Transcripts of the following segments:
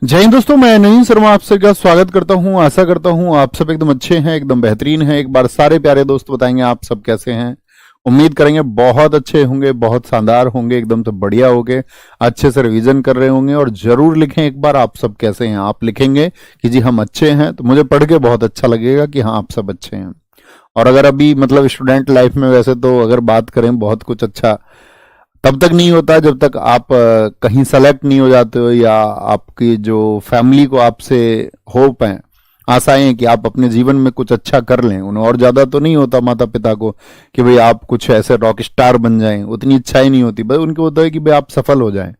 जय हिंद दोस्तों, मैं नईम शर्मा आप सबका स्वागत करता हूं। आशा करता हूं आप सब एकदम अच्छे हैं, एकदम बेहतरीन हैं। एक बार सारे प्यारे दोस्त बताएंगे आप सब कैसे हैं। उम्मीद करेंगे बहुत अच्छे होंगे, बहुत शानदार होंगे, एकदम से बढ़िया होंगे, अच्छे से रिवीजन कर रहे होंगे। और जरूर लिखें एक बार आप सब कैसे हैं। आप लिखेंगे कि जी हम अच्छे हैं तो मुझे पढ़ के बहुत अच्छा लगेगा कि हाँ आप सब अच्छे हैं। और अगर अभी मतलब स्टूडेंट लाइफ में वैसे तो अगर बात करें बहुत कुछ अच्छा तब तक नहीं होता जब तक आप कहीं सेलेक्ट नहीं हो जाते हो, या आपकी जो फैमिली को आपसे होप है, आशाएं हैं कि आप अपने जीवन में कुछ अच्छा कर लें। उन्हें और ज्यादा तो नहीं होता माता पिता को कि भाई आप कुछ ऐसे रॉक स्टार बन जाएं, उतनी इच्छाएं नहीं होती। बस उनको होता है कि भाई आप सफल हो जाएं।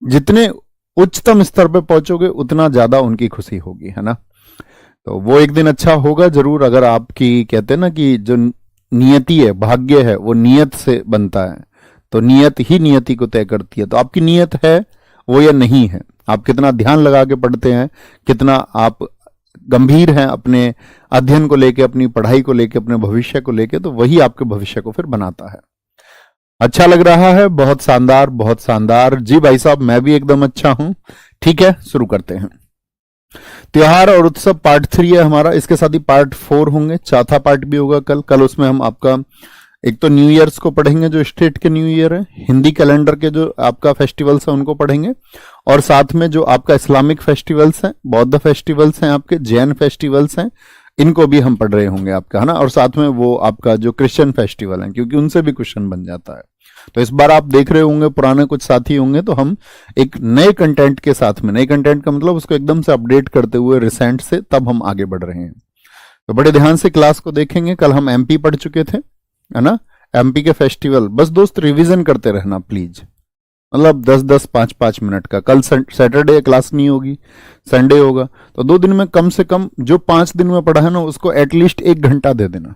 जितने उच्चतम स्तर पे पहुंचोगे उतना ज्यादा उनकी खुशी होगी, है ना। तो वो एक दिन अच्छा होगा जरूर। अगर आपकी कहते हैं ना कि जो नियति है, भाग्य है, वो नियत से बनता है, तो नियत ही नियति को तय करती है। तो आपकी नियत है वो या नहीं है, आप कितना ध्यान लगा के पढ़ते हैं, कितना आप गंभीर हैं अपने अध्ययन को लेके, अपनी पढ़ाई को लेके, अपने भविष्य को लेके, तो वही आपके भविष्य को फिर बनाता है। अच्छा लग रहा है, बहुत शानदार, बहुत शानदार। जी भाई साहब, मैं भी एकदम अच्छा हूं। ठीक है, शुरू करते हैं। त्योहार और उत्सव पार्ट 3 है हमारा, इसके साथ ही पार्ट 4 होंगे, चौथा पार्ट भी होगा कल उसमें हम आपका एक तो न्यू ईयर्स को पढ़ेंगे, जो स्टेट के न्यू ईयर है, हिंदी कैलेंडर के जो आपका फेस्टिवल्स हैं उनको पढ़ेंगे, और साथ में जो आपका इस्लामिक फेस्टिवल्स हैं, बौद्ध फेस्टिवल्स हैं, आपके जैन फेस्टिवल्स हैं, इनको भी हम पढ़ रहे होंगे आपका, है ना। और साथ में वो आपका जो क्रिश्चियन फेस्टिवल है, क्योंकि उनसे भी क्वेश्चन बन जाता है। तो इस बार आप देख रहे होंगे, पुराने कुछ साथी होंगे, तो हम एक नए कंटेंट के साथ में, नए कंटेंट का मतलब उसको एकदम से अपडेट करते हुए रिसेंट से, तब हम आगे बढ़ रहे हैं। तो बड़े ध्यान से क्लास को देखेंगे। कल हम एमपी पढ़ चुके थे, है ना। एमपी के फेस्टिवल बस दोस्त रिवीजन करते रहना प्लीज, मतलब 10-10 5-5 मिनट का। कल सैटरडे क्लास नहीं होगी, संडे होगा, तो 2 दिन में कम से कम जो 5 दिन में पढ़ा है ना उसको एटलीस्ट 1 घंटा दे देना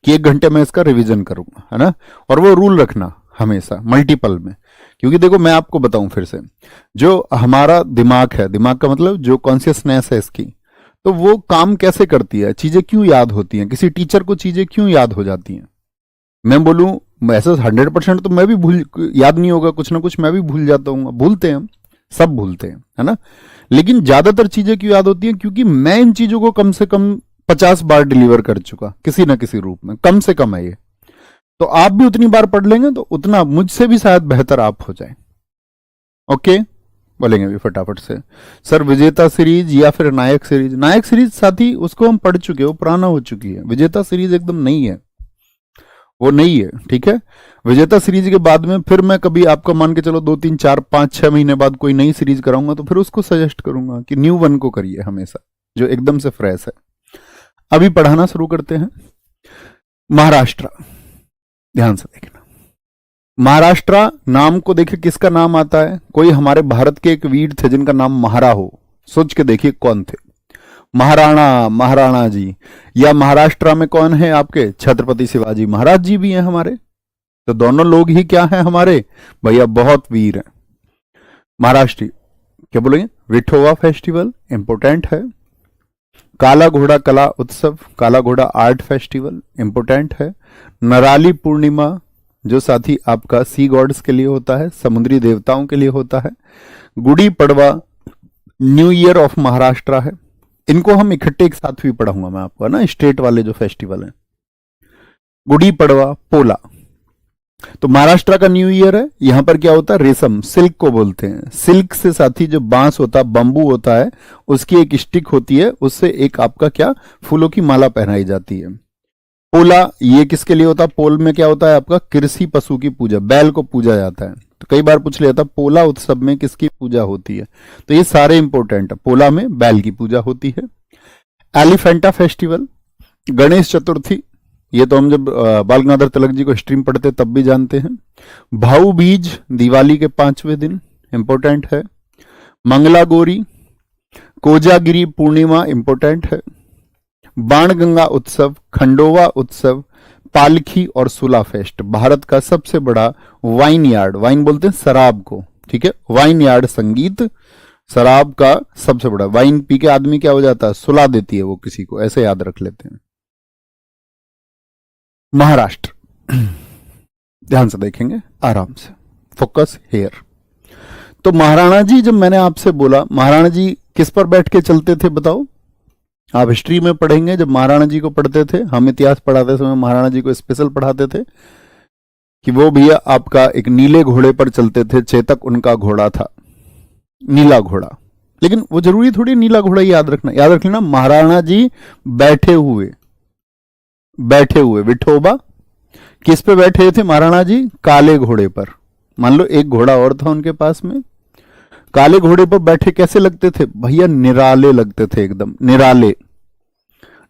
कि 1 घंटे में इसका रिवीजन करूंगा, है ना। और वो रूल रखना हमेशा मल्टीपल में, क्योंकि देखो मैं आपको बताऊं फिर से, जो हमारा दिमाग है, दिमाग का मतलब जो कॉन्शियसनेस है इसकी, तो वो काम कैसे करती है, चीजें क्यों याद होती हैं, किसी टीचर को चीजें क्यों याद हो जाती हैं। मैं बोलूं ऐसे 100% तो मैं भी भूल, याद नहीं होगा, कुछ ना कुछ मैं भी भूल जाता हूँ, भूलते हैं हम, सब भूलते हैं, है ना। लेकिन ज्यादातर चीजें क्यों याद होती हैं, क्योंकि मैं इन चीजों को कम से कम 50 बार डिलीवर कर चुका किसी ना किसी रूप में, कम से कम है ये। तो आप भी उतनी बार पढ़ लेंगे तो उतना मुझसे भी शायद बेहतर आप हो जाए। ओके, बोलेंगे भी फटाफट से। सर विजेता सीरीज या फिर नायक सीरीज? नायक सीरीज साथी उसको हम पढ़ चुके, वो पुराना हो चुकी है। विजेता सीरीज एकदम नई है, वो नहीं है, ठीक है। विजेता सीरीज के बाद में फिर मैं कभी आपका मान के चलो 2-3-4-5-6 महीने बाद कोई नई सीरीज कराऊंगा, तो फिर उसको सजेस्ट करूंगा कि न्यू वन को करिए हमेशा, जो एकदम से फ्रेश है। अभी पढ़ाना शुरू करते हैं। महाराष्ट्र, ध्यान से देखना। महाराष्ट्र नाम को देखिए, किसका नाम आता है? कोई हमारे भारत के एक वीर थे जिनका नाम महारा हो, सोच के देखिए कौन थे। महाराणा, महाराणा जी। या महाराष्ट्र में कौन है आपके? छत्रपति शिवाजी महाराज जी भी हैं हमारे। तो दोनों लोग ही क्या हैं हमारे भैया, बहुत वीर हैं। महाराष्ट्र क्या बोलेंगे? विठोवा फेस्टिवल इंपोर्टेंट है। काला घोड़ा कला उत्सव, काला घोड़ा आर्ट फेस्टिवल इंपोर्टेंट है। नराली पूर्णिमा, जो साथी आपका सी गॉड्स के लिए होता है, समुद्री देवताओं के लिए होता है। Gudi Padwa new year of Maharashtra है। इनको हम इकट्ठे एक साथ भी पढ़ाऊंगा मैं आपको, है ना, स्टेट वाले जो फेस्टिवल हैं। गुड़ी पड़वा, पोला, तो महाराष्ट्र का न्यू ईयर है। यहां पर क्या होता है? रेशम, सिल्क को बोलते हैं। सिल्क से साथी जो बांस होता है, बंबू होता है, उसकी एक स्टिक होती है, उससे एक आपका क्या फूलों की माला पहनाई जाती है। पोला ये किसके लिए होता है? पोल में क्या होता है आपका? कृषि पशु की पूजा, बैल को पूजा जाता है। तो कई बार पूछ लिया था पोला उत्सव में किसकी पूजा होती है, तो ये सारे इंपॉर्टेंट है। पोला में बैल की पूजा होती है। एलिफेंटा फेस्टिवल, गणेश चतुर्थी, ये तो हम जब बाल गंगाधर तिलक जी को स्ट्रीम पढ़ते तब भी जानते हैं। भाऊ बीज, दिवाली के 5वें दिन, इंपॉर्टेंट है। मंगला गौरी, कोजागिरी पूर्णिमा, इंपॉर्टेंट है। बाणगंगा उत्सव, खंडोवा उत्सव, पालखी और सुला फेस्ट, भारत का सबसे बड़ा वाइन यार्ड, वाइन बोलते हैं शराब को, ठीक है, वाइन यार्ड संगीत, शराब का सबसे बड़ा। वाइन पी के आदमी क्या हो जाता है? सुला देती है वो किसी को, ऐसे याद रख लेते हैं। महाराष्ट्र, ध्यान से देखेंगे, आराम से, फोकस हेयर। तो महाराणा जी, जब मैंने आपसे बोला महाराणा जी किस पर बैठ के चलते थे बताओ, आप हिस्ट्री में पढ़ेंगे, जब महाराणा जी को पढ़ते थे, हम इतिहास पढ़ाते समय महाराणा जी को स्पेशल पढ़ाते थे कि वो भैया आपका एक नीले घोड़े पर चलते थे, चेतक उनका घोड़ा था, नीला घोड़ा। लेकिन वो जरूरी थोड़ी नीला घोड़ा याद रखना, याद रख लेना महाराणा जी बैठे हुए विठोबा किस पे बैठे थे महाराणा जी? काले घोड़े पर। मान लो एक घोड़ा और था उनके पास में, काले घोड़े पर बैठे कैसे लगते थे भैया? निराले लगते थे, एकदम निराले,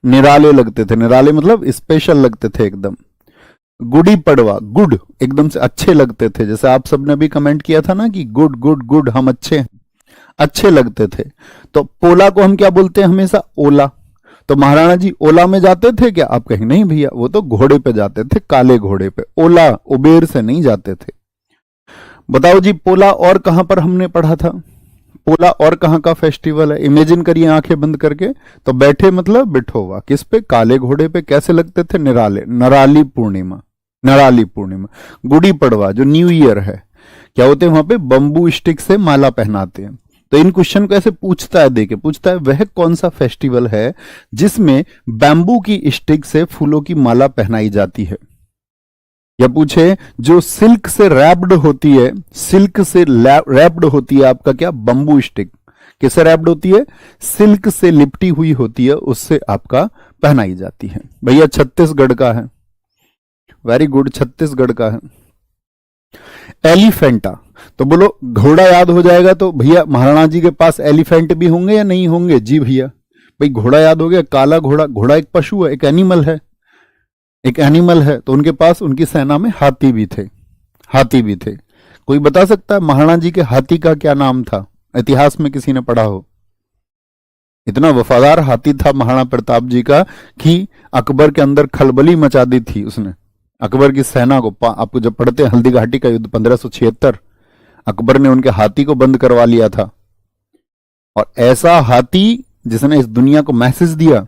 निराले लगते थे। निराले मतलब स्पेशल लगते थे एकदम। गुड़ी पड़वा, गुड, एकदम से अच्छे लगते थे। जैसे आप सबने भी कमेंट किया था ना कि गुड गुड गुड, हम अच्छे हैं, अच्छे लगते थे। तो पोला को हम क्या बोलते हैं हमेशा? ओला। तो महाराणा जी ओला में जाते थे क्या? आप कहेंगे नहीं भैया, वो तो घोड़े पे जाते थे, काले घोड़े पे। ओला उबेर से नहीं जाते थे। बताओ जी, पोला और कहां पर हमने पढ़ा था? पोला और कहां का फेस्टिवल है? इमेजिन करिए आंखें बंद करके। तो बैठे मतलब बिठोवा, किस पे? काले घोड़े पे। कैसे लगते थे? निराले, नराली पूर्णिमा, नराली पूर्णिमा। गुड़ी पड़वा जो न्यू ईयर है, क्या होते हैं वहां पे? बंबू स्टिक से माला पहनाते हैं। तो इन क्वेश्चन को ऐसे पूछता है, देके पूछता है वह कौन सा फेस्टिवल है जिसमें बैम्बू की स्टिक से फूलों की माला पहनाई जाती है? या पूछे जो सिल्क से रैप्ड होती है, सिल्क से रैप्ड होती है आपका क्या? Bamboo stick. किससे रैप्ड होती है? सिल्क से लिपटी हुई होती है, उससे आपका पहनाई जाती है। भैया छत्तीसगढ़ का है, वेरी गुड, छत्तीसगढ़ का है। एलिफेंटा, तो बोलो घोड़ा याद हो जाएगा तो भैया महाराणा जी के पास एलिफेंट भी होंगे या नहीं होंगे? जी भैया, भाई घोड़ा याद हो गया, काला घोड़ा। घोड़ा एक पशु है, एक एनिमल है, एक एनिमल है। तो उनके पास, उनकी सेना में हाथी भी थे, हाथी भी थे। कोई बता सकता है महाराणा जी के हाथी का क्या नाम था? इतिहास में किसी ने पढ़ा हो? इतना वफादार हाथी था महाराणा प्रताप जी का कि अकबर के अंदर खलबली मचा दी थी उसने, अकबर की सेना को। आपको जब पढ़ते हैं हल्दी घाटी का युद्ध 1576, अकबर ने उनके हाथी को बंद करवा लिया था। और ऐसा हाथी जिसने इस दुनिया को मैसेज दिया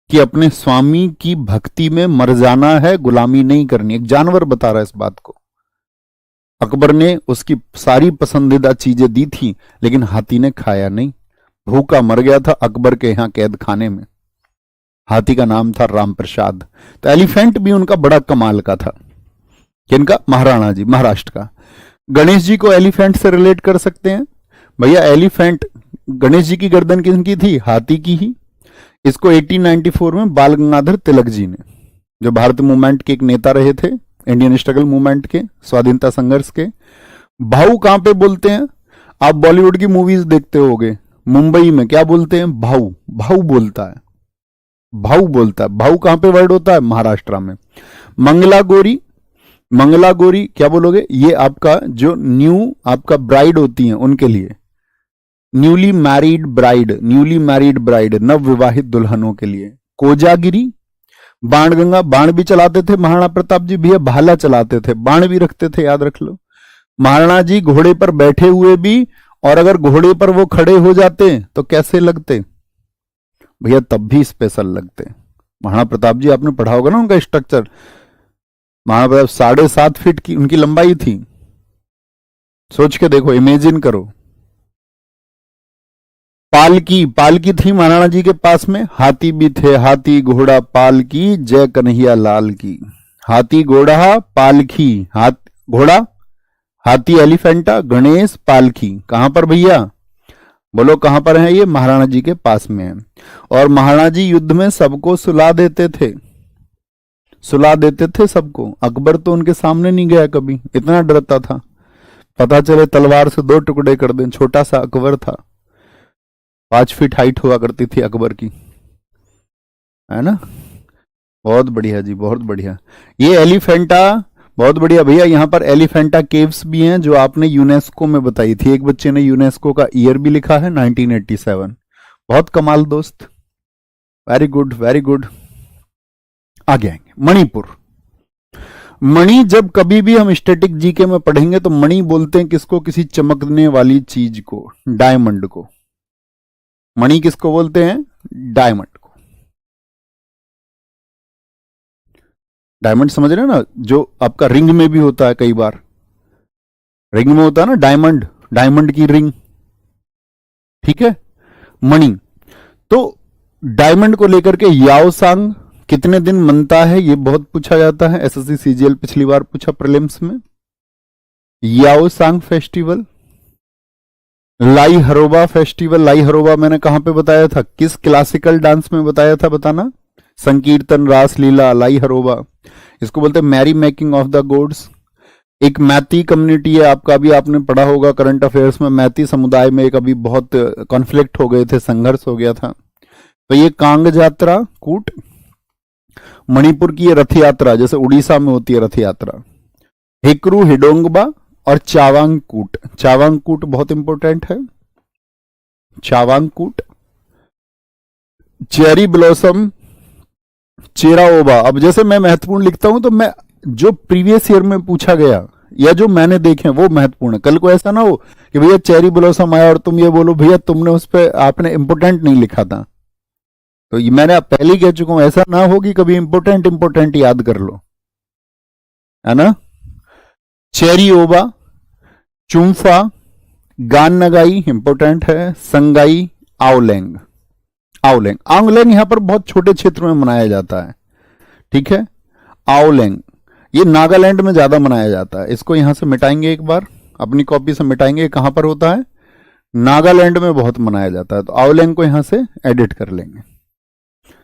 कि अपने स्वामी की भक्ति में मर जाना है, गुलामी नहीं करनी। एक जानवर बता रहा है इस बात को। अकबर ने उसकी सारी पसंदीदा चीजें दी थी, लेकिन हाथी ने खाया नहीं, भूखा मर गया था अकबर के यहां कैद खाने में। हाथी का नाम था राम प्रसाद। तो एलिफेंट भी उनका बड़ा कमाल का था। किनका? महाराणा जी, महाराष्ट्र का। गणेश जी को एलिफेंट से रिलेट कर सकते हैं भैया। एलिफेंट, गणेश जी की गर्दन किसकी थी? हाथी की ही। इसको 1894 में बाल गंगाधर तिलक जी ने, जो भारत मूवमेंट के एक नेता रहे थे, इंडियन स्ट्रगल मूवमेंट के, स्वाधीनता संघर्ष के। भाऊ कहां पे बोलते हैं? आप बॉलीवुड की मूवीज देखते होगे, मुंबई में क्या बोलते हैं? भाऊ, भाऊ बोलता है, भाऊ बोलता है। भाऊ कहां पे वर्ड होता है? महाराष्ट्र में। मंगला गौरी, मंगला गौरी क्या बोलोगे? ये आपका जो न्यू आपका ब्राइड होती है उनके लिए, newly married bride, newly married bride, नव विवाहित दुल्हनों के लिए। कोजागिरी, बाणगंगा, बाण भी चलाते थे महाराणा प्रताप जी भैया, भाला चलाते थे, बाण भी रखते थे, याद रख लो। महाराणा जी घोड़े पर बैठे हुए भी, और अगर घोड़े पर वो खड़े हो जाते तो कैसे लगते भैया? तब भी स्पेशल लगते। महाराणा प्रताप जी आपने पढ़ा होगा ना उनका स्ट्रक्चर। महाराणा प्रताप 7.5 फीट की उनकी लंबाई थी। सोच के देखो, इमेजिन करो। पालकी, पालकी थी महाराणा जी के पास में। हाथी भी थे, हाथी घोड़ा पालकी, जय कन्हैया लाल की। हाथी घोड़ा पालकी, घोड़ा हाथी एलिफेंटा, गणेश पालकी। कहां पर भैया? बोलो कहां पर है? ये महाराणा जी के पास में है। और महाराणा जी युद्ध में सबको सुला देते थे, सुला देते थे सबको। अकबर तो उनके सामने नहीं गया कभी, इतना डरता था, पता चले तलवार से 2 टुकड़े कर दें। छोटा सा अकबर था, 5 फीट हाइट हुआ करती थी अकबर की, है ना। बहुत बढ़िया जी, बहुत बढ़िया। ये एलिफेंटा, बहुत बढ़िया भैया। यहां पर एलिफेंटा केव्स भी हैं जो आपने यूनेस्को में बताई थी। एक बच्चे ने यूनेस्को का ईयर भी लिखा है 1987। बहुत कमाल दोस्त, वेरी गुड वेरी गुड। आगे आएंगे मणिपुर। मणि जब कभी भी हम स्टैटिक जीके में पढ़ेंगे तो मणि बोलते हैं किसको? किसी चमकने वाली चीज को, डायमंड को। मणि किसको बोलते हैं? डायमंड को। डायमंड समझ रहे हो ना, जो आपका रिंग में भी होता है, कई बार रिंग में होता है ना डायमंड, डायमंड की रिंग, ठीक है, मणि। तो डायमंड को लेकर के याओसांग कितने दिन मनता है, ये बहुत पूछा जाता है, एसएससी सीजीएल पिछली बार पूछा प्रीलिम्स में। याओसांग फेस्टिवल, लाई हरोबा फेस्टिवल, लाई हरोबा मैंने कहां पे बताया था, किस क्लासिकल डांस में बताया था, बताना। संकीर्तन, रासलीला, लाई हरोबा, इसको बोलते हैं merry making of the gods. एक मैती कम्युनिटी है, आपका भी आपने पढ़ा होगा करंट अफेयर्स में, मैती समुदाय में एक अभी बहुत कॉन्फ्लिक्ट हो गए थे, संघर्ष हो गया था। तो ये कांग यात्रा कूट, मणिपुर की ये रथ यात्रा, जैसे उड़ीसा में होती है रथ यात्रा, हिकरू हिडोंगबा और चावांगकूट। चावांगकूट बहुत इंपॉर्टेंट है, चावांगकूट। Cherry blossom, Cheiraoba. अब जैसे मैं महत्वपूर्ण लिखता हूं तो मैं जो प्रीवियस ईयर में पूछा गया या जो मैंने देखे वो महत्वपूर्ण है। कल को ऐसा ना हो कि भैया चेरी ब्लॉसम आया और तुम ये बोलो भैया तुमने उस पर आपने इंपोर्टेंट नहीं लिखा था। तो ये मैंने पहले ही कह चुका हूं, ऐसा ना हो कि कभी इंपोर्टेंट याद कर लो, है ना। चेरी ओबा, चुम्फा, गान नगाई इंपोर्टेंट है, संगाई, आवलेंग। आवलेंग, आवलेंग यहां पर बहुत छोटे क्षेत्र में मनाया जाता है, ठीक है। आवलेंग ये नागालैंड में ज्यादा मनाया जाता है, इसको यहां से मिटाएंगे, एक बार अपनी कॉपी से मिटाएंगे। कहां पर होता है, नागालैंड में बहुत मनाया जाता है। तो आवलेंग को यहां से एडिट कर लेंगे,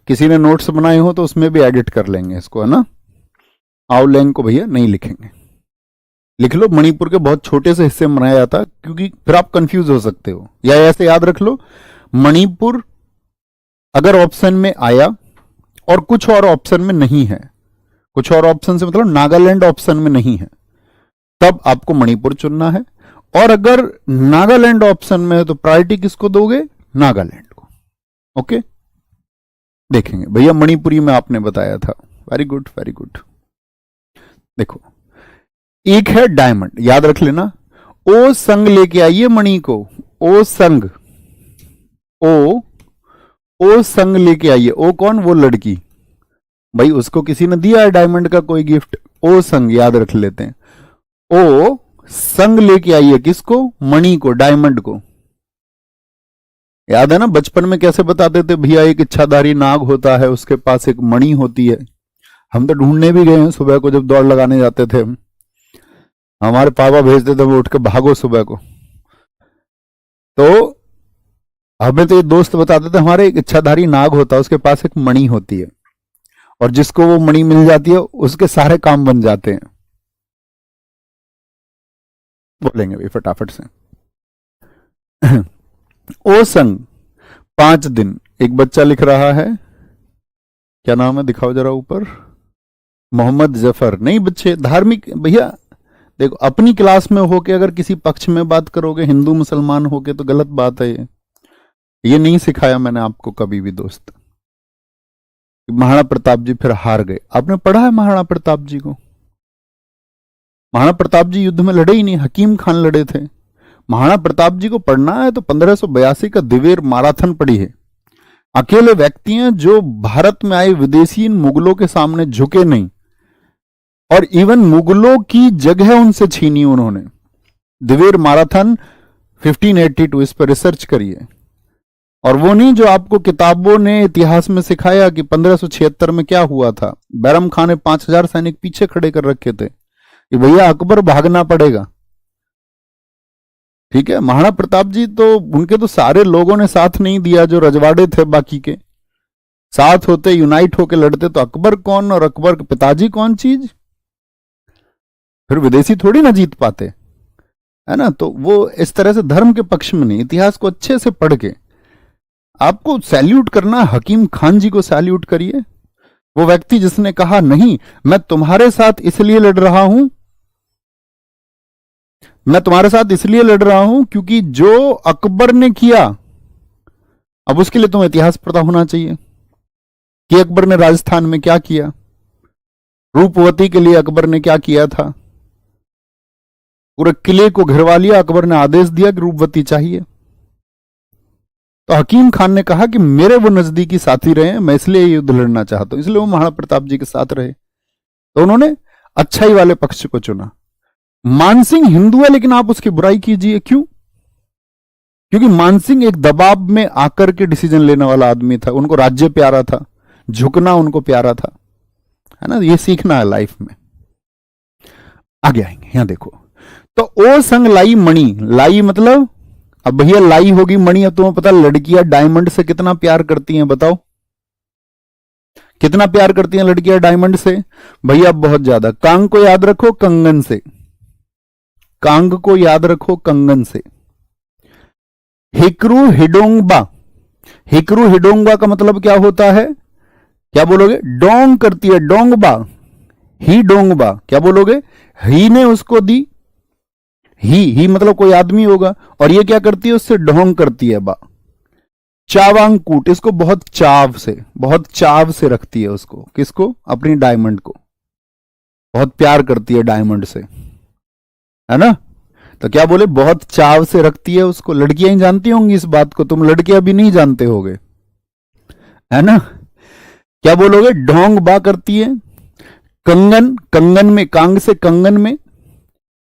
किसी ने नोट्स बनाए हो तो उसमें भी एडिट कर लेंगे इसको, है ना। आवलेंग को भैया नहीं लिखेंगे, लिख लो मणिपुर के बहुत छोटे से हिस्से में मनाया जाता है, क्योंकि फिर आप कंफ्यूज हो सकते हो। या ऐसे याद रख लो, मणिपुर अगर ऑप्शन में आया और कुछ और ऑप्शन में नहीं है, कुछ और ऑप्शन से मतलब नागालैंड ऑप्शन में नहीं है, तब आपको मणिपुर चुनना है। और अगर नागालैंड ऑप्शन में है तो प्रायोरिटी किसको दोगे, नागालैंड को। ओके, देखेंगे भैया मणिपुरी में आपने बताया था, वेरी गुड वेरी गुड। देखो एक है डायमंड, याद रख लेना, ओ संग लेके आइए मणि को, ओ संग, ओ संग लेके आइए। ओ कौन, वो लड़की, भाई उसको किसी ने दिया है डायमंड का कोई गिफ्ट, ओ संग याद रख लेते हैं। ओ संग लेके आइए किसको, मणि को, डायमंड को। याद है ना बचपन में कैसे बताते थे, भैया एक इच्छाधारी नाग होता है, उसके पास एक मणि होती है। हम तो ढूंढने भी गए हैं सुबह को, जब दौड़ लगाने जाते थे हमारे पापा भेजते थे वो उठ के भागो सुबह को। तो हमें तो ये दोस्त बताते थे हमारे एक इच्छाधारी नाग होता है, उसके पास एक मणि होती है, और जिसको वो मणि मिल जाती है उसके सारे काम बन जाते हैं। बोलेंगे भाई फटाफट से। ओ संग 5 दिन, एक बच्चा लिख रहा है, क्या नाम है दिखाओ जरा ऊपर, मोहम्मद जफर। नहीं बच्चे धार्मिक, भैया देखो अपनी क्लास में होके अगर किसी पक्ष में बात करोगे, हिंदू मुसलमान होके, तो गलत बात है ये नहीं सिखाया मैंने आपको कभी भी दोस्त। महाराणा प्रताप जी फिर हार गए, आपने पढ़ा है महाराणा प्रताप जी को? महाराणा प्रताप जी युद्ध में लड़े ही नहीं, हकीम खान लड़े थे। महाराणा प्रताप जी को पढ़ना है तो 1582 का दिवेर माराथन पढ़ी है। अकेले व्यक्ति हैं जो भारत में आए विदेशी मुगलों के सामने झुके नहीं, और इवन मुगलों की जगह उनसे छीनी उन्होंने। दिवेर माराथन 1582, इस पर रिसर्च करिए। और वो नहीं जो आपको किताबों ने इतिहास में सिखाया कि 1576 में क्या हुआ था, बैरम खान ने 5000 सैनिक पीछे खड़े कर रखे थे कि भैया अकबर भागना पड़ेगा। ठीक है, महाराणा प्रताप जी तो उनके तो सारे लोगों ने साथ नहीं दिया, जो रजवाड़े थे बाकी के साथ होते, यूनाइट होके लड़ते, तो अकबर कौन और अकबर के पिताजी कौन चीज, फिर विदेशी थोड़ी ना जीत पाते, है ना। तो वो इस तरह से धर्म के पक्ष में नहीं, इतिहास को अच्छे से पढ़ के आपको सैल्यूट करना, हकीम खान जी को सैल्यूट करिए। वो व्यक्ति जिसने कहा नहीं मैं तुम्हारे साथ इसलिए लड़ रहा हूं, मैं तुम्हारे साथ इसलिए लड़ रहा हूं क्योंकि जो अकबर ने किया, अब उसके लिए तुम्हें इतिहास पता होना चाहिए कि अकबर ने राजस्थान में क्या किया, रूपवती के लिए अकबर ने क्या किया था, पूरे किले को घिरवा लिया, अकबर ने आदेश दिया कि रूपवती चाहिए। तो हकीम खान ने कहा कि मेरे वो नजदीकी साथी रहे, मैं इसलिए युद्ध लड़ना चाहता हूं, इसलिए वो महाराणा प्रताप जी के साथ रहे। तो उन्होंने अच्छाई वाले पक्ष को चुना। मानसिंह हिंदू है लेकिन आप उसकी बुराई कीजिए, क्यों? क्योंकि मानसिंह एक दबाव में आकर के डिसीजन लेने वाला आदमी था, उनको राज्य प्यारा था, झुकना उनको प्यारा था, है ना। ये सीखना है लाइफ में। आगे आएंगे, यहां देखो। तो ओ संग लाई मणि, लाई मतलब, अब भैया लाई होगी मणि। अब तुम्हें पता लड़कियां डायमंड से कितना प्यार करती हैं, बताओ कितना प्यार करती हैं लड़कियां डायमंड से? भैया बहुत ज्यादा। कांग को याद रखो कंगन से, कांग को याद रखो कंगन से। हिकरू हिडोंगबा, हिकरू हिडोंगबा का मतलब क्या होता है? क्या बोलोगे? डोंग करती है, डोंगबा, ही डोंगबा। क्या बोलोगे? ही ने उसको दी, ही मतलब कोई आदमी होगा, और ये क्या करती है? उससे ढोंग करती है बा। चावांगकूट, इसको बहुत चाव से रखती है उसको। किसको? अपनी डायमंड को बहुत प्यार करती है डायमंड से, है ना। तो क्या बोले? बहुत चाव से रखती है उसको। लड़कियां ही जानती होंगी इस बात को, तुम लड़कियां भी नहीं जानते होगे, है ना। क्या बोलोगे? ढोंग बा करती है। कंगन, कंगन में, कांग से कंगन में।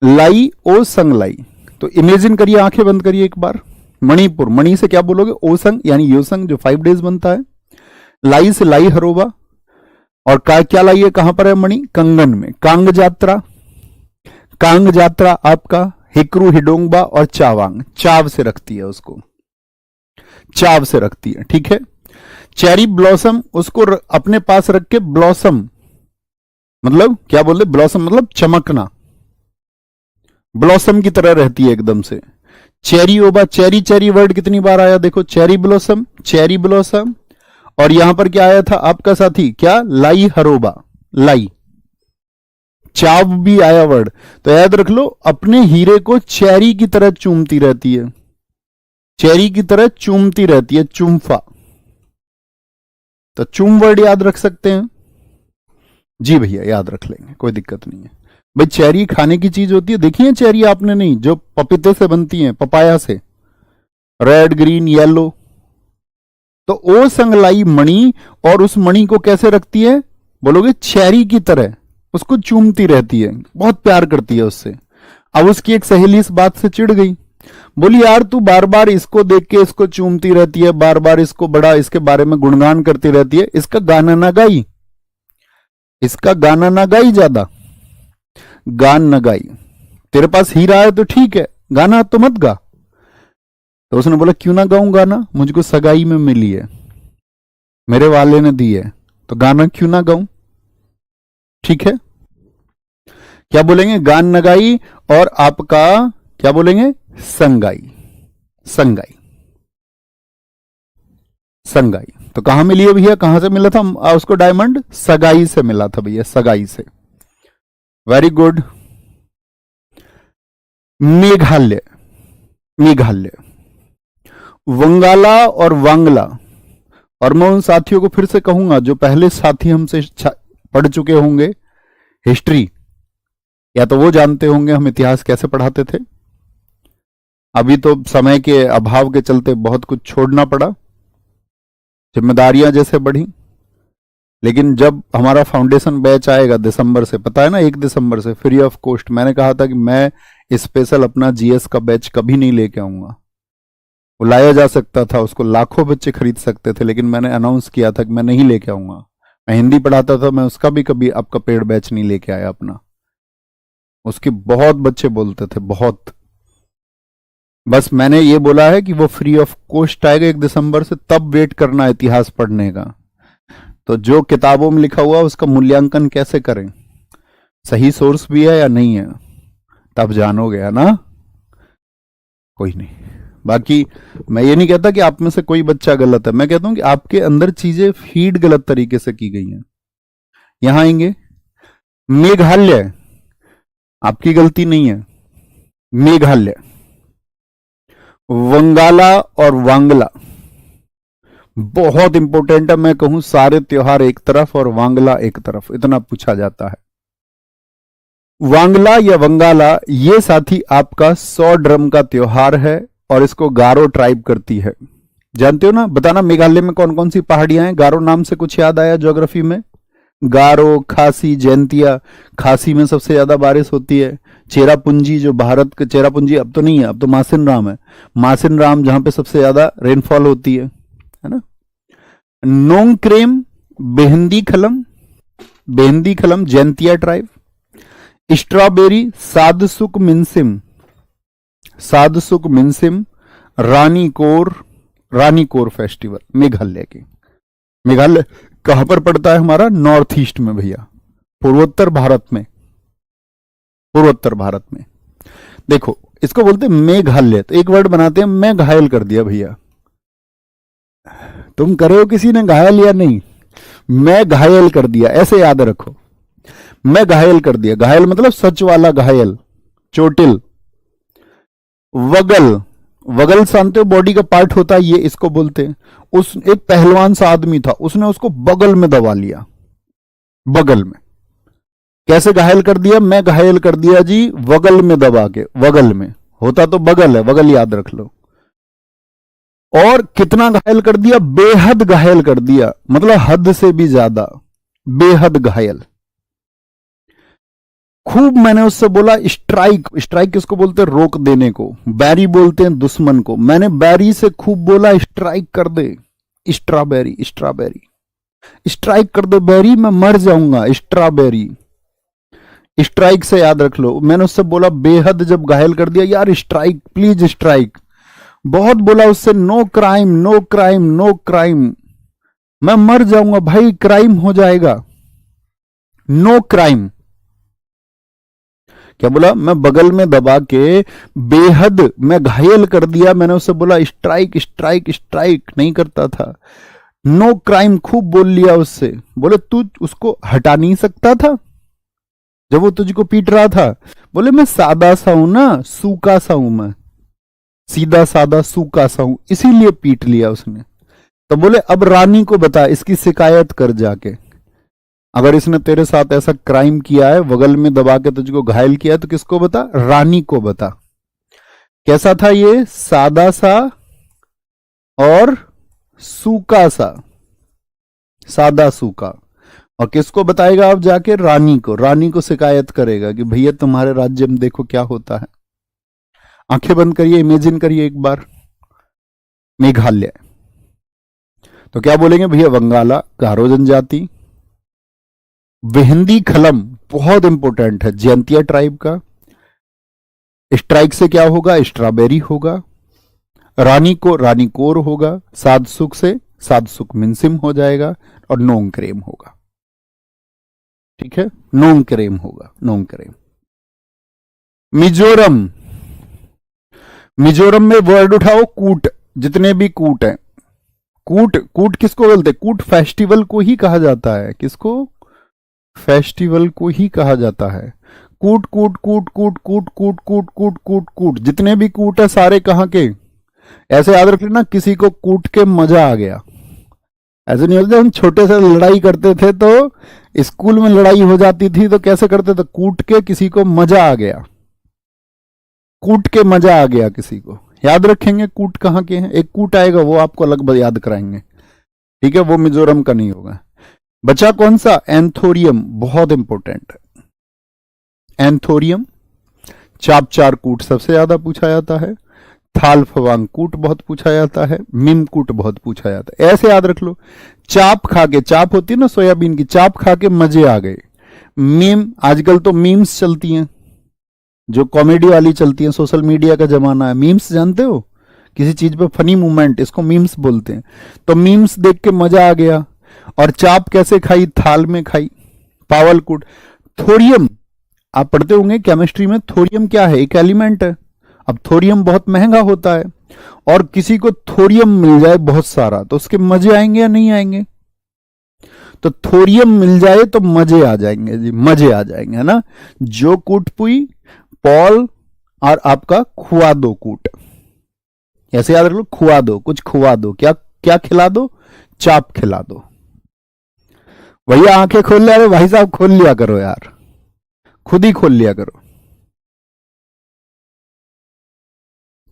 लाई ओ संग लाई, तो इमेजिन करिए, आंखें बंद करिए एक बार। मणिपुर, मणि से क्या बोलोगे? ओसंग यानी योसंग जो 5 डेज बनता है। लाई से लाई हरोबा, और क्या लाई है? कहां पर है मणि? कंगन में। कांग जात्रा, कांग जात्रा आपका हिकरू हिडोंगबा और चावांग, चाव से रखती है उसको, चाव से रखती है, ठीक है। चेरी ब्लॉसम, उसको अपने पास रख के, ब्लॉसम मतलब क्या बोलते? ब्लॉसम मतलब चमकना, ब्लॉसम की तरह रहती है एकदम से। चेरी ओबा, चेरी चेरी वर्ड कितनी बार आया देखो, चेरी ब्लॉसम, चेरी ब्लॉसम। और यहां पर क्या आया था आपका साथी? क्या? लाई हरोबा, लाई। चाव भी आया वर्ड, तो याद रख लो, अपने हीरे को चेरी की तरह चूमती रहती है, चेरी की तरह चूमती रहती है, चुम्फा। तो चूम वर्ड याद रख सकते हैं जी भैया, याद रख लेंगे, कोई दिक्कत नहीं है भाई। चेरी खाने की चीज होती है, देखी है चेरी आपने? नहीं, जो पपीते से बनती है, पपाया से, रेड ग्रीन येलो। तो ओ संग लाई मणि, और उस मणि को कैसे रखती है? बोलोगे चेरी की तरह, उसको चूमती रहती है, बहुत प्यार करती है उससे। अब उसकी एक सहेली इस बात से चिढ़ गई, बोली यार तू बार बार इसको देख के इसको चूमती रहती है, बार बार इसको बड़ा इसके बारे में गुणगान करती रहती है, इसका गाना ना गाई, इसका गाना ना गाई, ज्यादा गान न गाई। तेरे पास हीरा है तो ठीक है, गाना तो मत गा। तो उसने बोला क्यों ना गाऊं गाना, मुझको सगाई में मिली है, मेरे वाले ने दी है, तो गाना क्यों ना गाऊं, ठीक है। क्या बोलेंगे? गान न गाई, और आपका क्या बोलेंगे? संगाई, संगाई, संगाई। तो कहां मिली है भैया? कहां से मिला था उसको डायमंड? सगाई से मिला था भैया, सगाई से। Very good. मेघालय, मेघालय, वंगाला और वांगला। और मैं उन साथियों को फिर से कहूंगा जो पहले साथी हमसे पढ़ चुके होंगे हिस्ट्री, या तो वो जानते होंगे हम इतिहास कैसे पढ़ाते थे। अभी तो समय के अभाव के चलते बहुत कुछ छोड़ना पड़ा, जिम्मेदारियां जैसे बढ़ी। लेकिन जब हमारा फाउंडेशन बैच आएगा दिसंबर से, पता है ना, 1 दिसंबर से फ्री ऑफ कॉस्ट, मैंने कहा था कि मैं स्पेशल अपना जीएस का बैच कभी नहीं लेके आऊंगा। वो लाया जा सकता था, उसको लाखों बच्चे खरीद सकते थे, लेकिन मैंने अनाउंस किया था कि मैं नहीं लेके आऊंगा। मैं हिंदी पढ़ाता था, मैं उसका भी कभी आपका पेड बैच नहीं लेके आया अपना। उसके बहुत बच्चे बोलते थे, बहुत। बस मैंने ये बोला है कि वो फ्री ऑफ कॉस्ट आएगा 1 दिसंबर से, तब वेट करना इतिहास पढ़ने का। तो जो किताबों में लिखा हुआ उसका मूल्यांकन कैसे करें, सही सोर्स भी है या नहीं है, तब जानोगे, है ना। कोई नहीं, बाकी मैं ये नहीं कहता कि आप में से कोई बच्चा गलत है, मैं कहता हूं कि आपके अंदर चीजें फीड गलत तरीके से की गई हैं। यहां आएंगे मेघालय, आपकी गलती नहीं है। मेघालय, वंगाला और वांगला बहुत इंपॉर्टेंट है। मैं कहूं सारे त्योहार एक तरफ और वांगला एक तरफ, इतना पूछा जाता है। वांगला या वंगाला, ये साथी आपका 100 ड्रम का त्योहार है, और इसको गारो ट्राइब करती है। जानते हो ना? बताना मेघालय में कौन कौन सी पहाड़ियां हैं? गारो नाम से कुछ याद आया ज्योग्राफी में? गारो, खासी, जैंतिया। खासी में सबसे ज्यादा बारिश होती है, चेरापूंजी, जो भारत के चेरापूंजी अब तो नहीं है, अब तो मासिन राम है, मासिन राम जहां पे सबसे ज्यादा रेनफॉल होती है ना। नोंगक्रेम, बेहंदी खलम, Behdienkhlam Jaintia tribe. Strawberry Shad Suk Mynsiem, Shad Suk Mynsiem. Ranikor, Ranikor festival Meghalaya के, मेघालय कहां पर पड़ता है हमारा, नॉर्थ ईस्ट में भैया, पूर्वोत्तर भारत में, पूर्वोत्तर भारत में। देखो इसको बोलते हैं मेघालय, तो एक वर्ड बनाते हैं, मैं घायल कर दिया भैया, तुम करे हो किसी ने घायल या नहीं, मैं घायल कर दिया, ऐसे याद रखो, मैं घायल कर दिया, घायल मतलब सच वाला घायल, चोटिल। वगल, वगल जानते हो बॉडी का पार्ट होता है ये, इसको बोलते हैं। उस एक पहलवान सा आदमी था, उसने उसको बगल में दबा लिया, बगल में। कैसे घायल कर दिया, मैं घायल कर दिया जी वगल में दबा के, वगल में होता तो बगल है, वगल याद रख लो। और कितना घायल कर दिया, बेहद घायल कर दिया, मतलब हद से भी ज्यादा, बेहद घायल। खूब मैंने उससे बोला स्ट्राइक, स्ट्राइक किसको बोलते हैं, रोक देने को, बैरी बोलते हैं दुश्मन को, मैंने बैरी से खूब बोला स्ट्राइक कर दे, स्ट्रॉबेरी, स्ट्रॉबेरी, स्ट्राइक कर दे बैरी, मैं मर जाऊंगा, स्ट्रॉबेरी। स्ट्राइक से याद रख लो, मैंने उससे बोला बेहद जब घायल कर दिया, यार स्ट्राइक प्लीज स्ट्राइक, बहुत बोला उससे, no crime, no crime, no crime, मैं मर जाऊंगा भाई, क्राइम हो जाएगा, नो क्राइम। क्या बोला, मैं बगल में दबा के बेहद मैं घायल कर दिया, मैंने उससे बोला स्ट्राइक, स्ट्राइक, स्ट्राइक, नहीं करता था, नो क्राइम खूब बोल लिया उससे। बोले तू उसको हटा नहीं सकता था जब वो तुझको पीट रहा था, बोले मैं सादा सा हूं ना, सूखा सा हूं मैं, सीधा सादा सूखा सा हूं, इसीलिए पीट लिया उसने। तो बोले अब रानी को बता, इसकी शिकायत कर जाके, अगर इसने तेरे साथ ऐसा क्राइम किया है, बगल में दबा के तुझको घायल किया, तो किसको बता, रानी को बता। कैसा था ये, सादा सा और सूखा सा, सादा सूखा। और किसको बताएगा अब जाके, रानी को, रानी को शिकायत करेगा कि भैया तुम्हारे राज्य में देखो क्या होता है। आंखें बंद करिए, इमेजिन करिए एक बार, मेघालय। तो क्या बोलेंगे भैया, बंगाला, गारो जनजाति। बेहंदी खलम बहुत इंपॉर्टेंट है, जैंतिया ट्राइब का। स्ट्राइक से क्या होगा, स्ट्रॉबेरी होगा। रानी को रानीकोर होगा, सादसुक से सादसुक मिनसिम हो जाएगा, और नोंगक्रेम होगा, ठीक है, नोंगक्रेम होगा, नोंगक्रेम। मिजोरम, मिजोरम में वर्ड उठाओ कूट, जितने भी कूट हैं, कूट, कूट किसको बोलते हैं, कूट फेस्टिवल को ही कहा जाता है, किसको, फेस्टिवल को ही कहा जाता है। कूट कूट कूट कूट कूट कूट कूट कूट कूट कूट, जितने भी कूट है सारे कहां के, ऐसे याद रख लेना, किसी को कूट के मजा आ गया। ऐसे नहीं होता, हम छोटे से लड़ाई करते थे तो स्कूल में लड़ाई हो जाती थी तो कैसे करते थे, कूट के किसी को मजा आ गया, कूट के मजा आ गया किसी को। याद रखेंगे कूट कहां के हैं, एक कूट आएगा वो आपको अलग याद कराएंगे, ठीक है, वो मिजोरम का नहीं होगा। बचा कौन सा, एंथोरियम, बहुत इंपॉर्टेंट है एंथोरियम। चाप चार कूट सबसे ज्यादा पूछा जाता है, थाल फवांग कूट बहुत पूछा जाता है, मिम कूट बहुत पूछा जाता है, ऐसे याद रख लो। चाप खा के, चाप होती है ना सोयाबीन की, चाप खा के मजे आ गए। मीम, आजकल तो मीम्स चलती हैं, जो कॉमेडी वाली चलती हैं, सोशल मीडिया का जमाना है। मीम्स जानते हो, किसी चीज पे फनी मूवमेंट, इसको मीम्स बोलते हैं। तो मीम्स देख के मजा आ गया। और चाप कैसे खाई, थाल में खाई। पावल कूट। थोरियम, आप पढ़ते होंगे केमिस्ट्री में, थोरियम क्या है, एक एलिमेंट है। अब थोरियम बहुत महंगा होता है, और किसी को थोरियम मिल जाए बहुत सारा तो उसके मजे आएंगे या नहीं आएंगे, तो थोरियम मिल जाए तो मजे आ जाएंगे जी, मजे आ जाएंगे, है ना। जो कूट पुई, पॉल, और आपका खुआ दो कूट, ऐसे याद रख लो, खुआ दो, कुछ खुआ दो, क्या क्या खिला दो, चाप खिला दो। भैया आंखें खोल लिया, भाई साहब खोल लिया करो यार, खुद ही खोल लिया करो,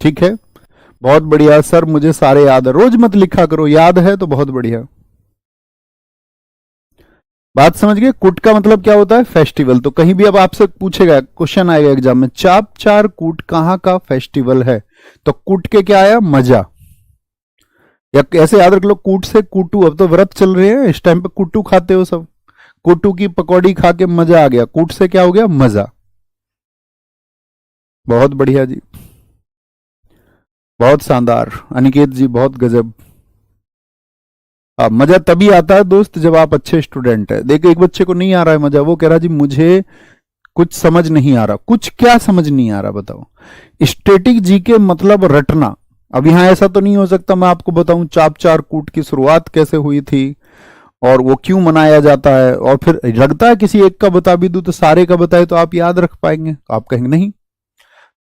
ठीक है। बहुत बढ़िया सर, मुझे सारे याद है, रोज मत लिखा करो, याद है तो बहुत बढ़िया। बात समझ गए? कूट का मतलब क्या होता है? फेस्टिवल। तो कहीं भी अब आपसे पूछेगा, क्वेश्चन आएगा एग्जाम में, चाप चार कूट कहाँ का फेस्टिवल है, तो कूट के क्या आया? मजा। या ऐसे याद रख लो, कूट से कूटू। अब तो व्रत चल रहे हैं, इस टाइम पे कूटू खाते हो सब, कूटू की पकौड़ी खा के मजा आ गया, कूट से क्या हो गया? मजा। बहुत बढ़िया जी, बहुत शानदार अनिकेत जी, बहुत गजब। मजा तभी आता है दोस्त जब आप अच्छे स्टूडेंट है। देखो एक बच्चे को नहीं आ रहा है मजा, वो कह रहा जी मुझे कुछ समझ नहीं आ रहा। कुछ क्या समझ नहीं आ रहा बताओ? स्टैटिक जीके मतलब रटना। अब यहां ऐसा तो नहीं हो सकता मैं आपको बताऊं चाप चार कूट की शुरुआत कैसे हुई थी और वो क्यों मनाया जाता है, और फिर लगता है किसी एक का बता भी दूं तो सारे का बताए तो आप याद रख पाएंगे? तो आप कहेंगे नहीं।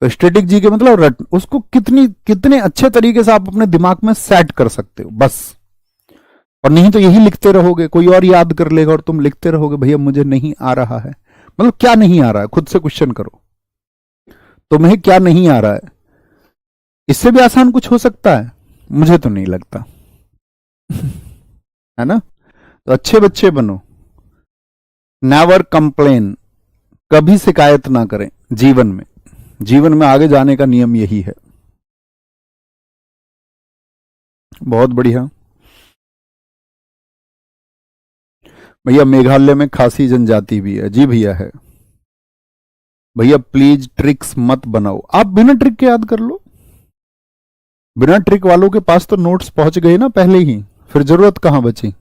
तो स्टैटिक जीके मतलब रट, उसको कितने अच्छे तरीके से आप अपने दिमाग में सेट कर सकते हो बस। और नहीं तो यही लिखते रहोगे, कोई और याद कर लेगा और तुम लिखते रहोगे भैया मुझे नहीं आ रहा है। मतलब क्या नहीं आ रहा है, खुद से क्वेश्चन करो, तुम्हें क्या नहीं आ रहा है? इससे भी आसान कुछ हो सकता है? मुझे तो नहीं लगता। है ना? तो अच्छे बच्चे बनो, नेवर कंप्लेन, कभी शिकायत ना करें जीवन में। जीवन में आगे जाने का नियम यही है। बहुत बढ़िया भैया। मेघालय में खासी जनजाति भी है जी भैया, है भैया। प्लीज ट्रिक्स मत बनाओ, आप बिना ट्रिक के याद कर लो। बिना ट्रिक वालों के पास तो नोट्स पहुंच गए ना पहले ही, फिर जरूरत कहां बची?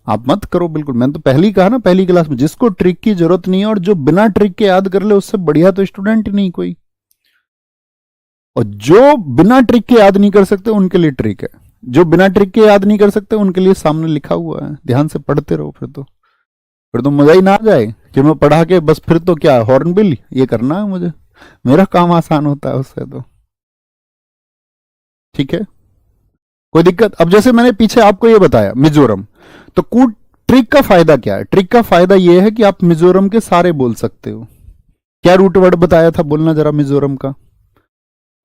आप मत करो बिल्कुल। मैंने तो पहले ही कहा ना, पहली क्लास में, जिसको ट्रिक की जरूरत नहीं है और जो बिना ट्रिक के याद कर ले उससे बढ़िया तो स्टूडेंट नहीं कोई। और जो बिना ट्रिक के याद नहीं कर सकते उनके लिए ट्रिक है, जो बिना ट्रिक के याद नहीं कर सकते उनके लिए सामने लिखा हुआ है, ध्यान से पढ़ते रहो। फिर तो मजा ही ना आ जाए कि मैं पढ़ा के बस फिर तो क्या हॉर्नबिल ये करना है मुझे, मेरा काम आसान होता है उससे तो। ठीक है, कोई दिक्कत? अब जैसे मैंने पीछे आपको ये बताया मिजोरम, तो कूट ट्रिक का फायदा क्या है? ट्रिक का फायदा ये है कि आप मिजोरम के सारे बोल सकते हो। क्या रूट वर्ड बताया था, बोलना जरा मिजोरम का।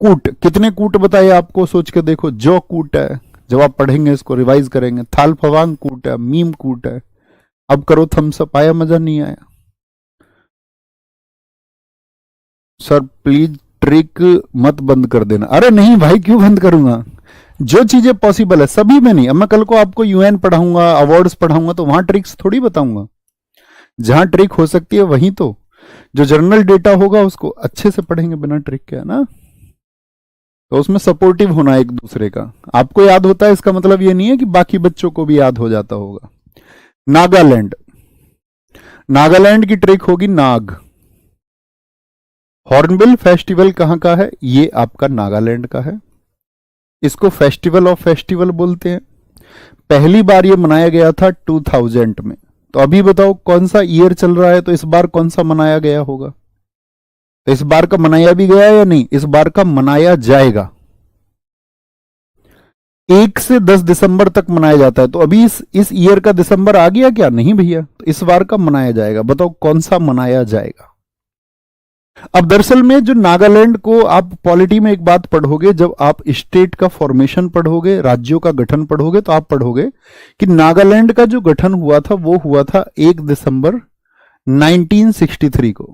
कूट, कितने कूट बताए आपको? सोच के देखो। जो कूट है, जब आप पढ़ेंगे इसको रिवाइज करेंगे, थाल फवांग कूट है, मीम कूट है। अब करो थम्सअप, आया मजा नहीं आया? सर प्लीज ट्रिक मत बंद कर देना। अरे नहीं भाई, क्यों बंद करूंगा? जो चीजें पॉसिबल है सभी में नहीं। अब मैं कल को आपको यूएन पढ़ाऊंगा, अवार्ड्स पढ़ाऊंगा, तो वहां ट्रिक्स थोड़ी बताऊंगा। जहां ट्रिक हो सकती है वहीं तो, जो जर्नल डेटा होगा उसको अच्छे से पढ़ेंगे बिना ट्रिक के, है ना? तो उसमें सपोर्टिव होना एक दूसरे का। आपको याद होता है इसका मतलब ये नहीं है कि बाकी बच्चों को भी याद हो जाता होगा। नागालैंड, नागालैंड की ट्रिक होगी नाग। हॉर्नबिल फेस्टिवल कहां का है? ये आपका नागालैंड का है। इसको फेस्टिवल ऑफ फेस्टिवल बोलते हैं। पहली बार ये मनाया गया था 2000 में। तो अभी बताओ कौन सा ईयर चल रहा है, तो इस बार कौन सा मनाया गया होगा? तो इस बार का मनाया भी गया या नहीं? इस बार का मनाया जाएगा। 1 से 10 दिसंबर तक मनाया जाता है। तो अभी इस ईयर का दिसंबर आ गया क्या? नहीं भैया। तो इस बार का मनाया जाएगा। बताओ कौन सा मनाया जाएगा? अब दरअसल में जो नागालैंड को आप पॉलिटी में एक बात पढ़ोगे, जब आप स्टेट का फॉर्मेशन पढ़ोगे, राज्यों का गठन पढ़ोगे, तो आप पढ़ोगे कि नागालैंड का जो गठन हुआ था वो हुआ था 1 दिसंबर 1963 को।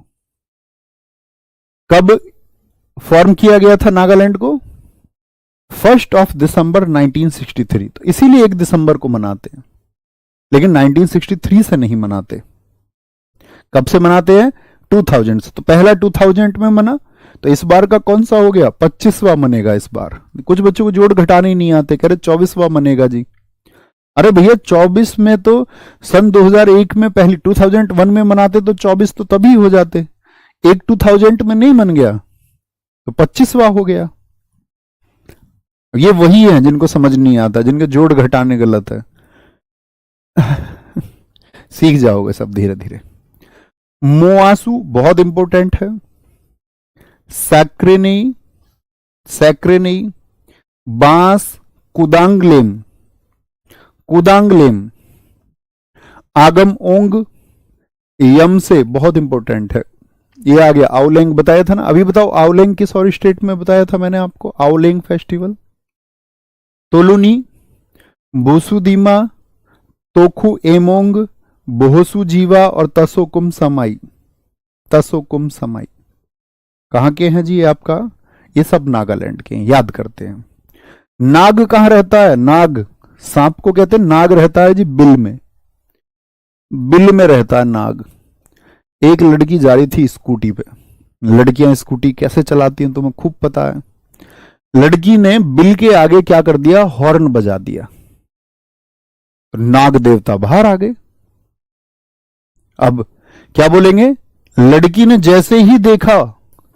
कब फॉर्म किया गया था नागालैंड को? 1 दिसंबर 1963। तो इसीलिए 1 दिसंबर को मनाते हैं, लेकिन 1963 से नहीं मनाते। कब से मनाते हैं? 2000 से। तो पहला 2000 में मना, तो इस बार का कौन सा हो गया? 25वां मनेगा इस बार। कुछ बच्चों को जोड़ घटाने नहीं आते, कह रहे 24वां मनेगा जी। अरे भैया 24 में तो सन 2001 में पहली 2001 में मनाते तो 24 तो तभी हो जाते। एक 2000 में नहीं मन गया तो 25वां हो गया। ये वही है जिनको समझ नहीं आता, जिनके जोड़ घटाने गलत है। सीख जाओगे सब धीरे धीरे। मोआसू बहुत इंपॉर्टेंट है। सैक्रेनी, सैक्रेनी, बांस, कुदांगलेम, कुदांगलेम, आगम ओंग, यम से बहुत इंपॉर्टेंट है। ये आ गया। आवलेंग बताया था ना। अभी बताओ आवलेंग किस और स्टेट में बताया था मैंने आपको? आवलेंग फेस्टिवल। तोलुनी, भूसुदीमा, तोखु एमोंग, बोहसु जीवा और तसोकुम समाई। तसोकुम समाई कहाँ के हैं जी ये आपका? ये सब नागालैंड के हैं, याद करते हैं। नाग कहाँ रहता है? नाग, सांप को कहते हैं नाग, रहता है जी बिल में। बिल में रहता है नाग। एक लड़की जा रही थी स्कूटी पे। लड़कियां स्कूटी कैसे चलाती हैं तुम्हें खूब पता है। लड़की ने बिल के आगे क्या कर दिया? हॉर्न बजा दिया। नाग देवता बाहर आ गए। अब क्या बोलेंगे? लड़की ने जैसे ही देखा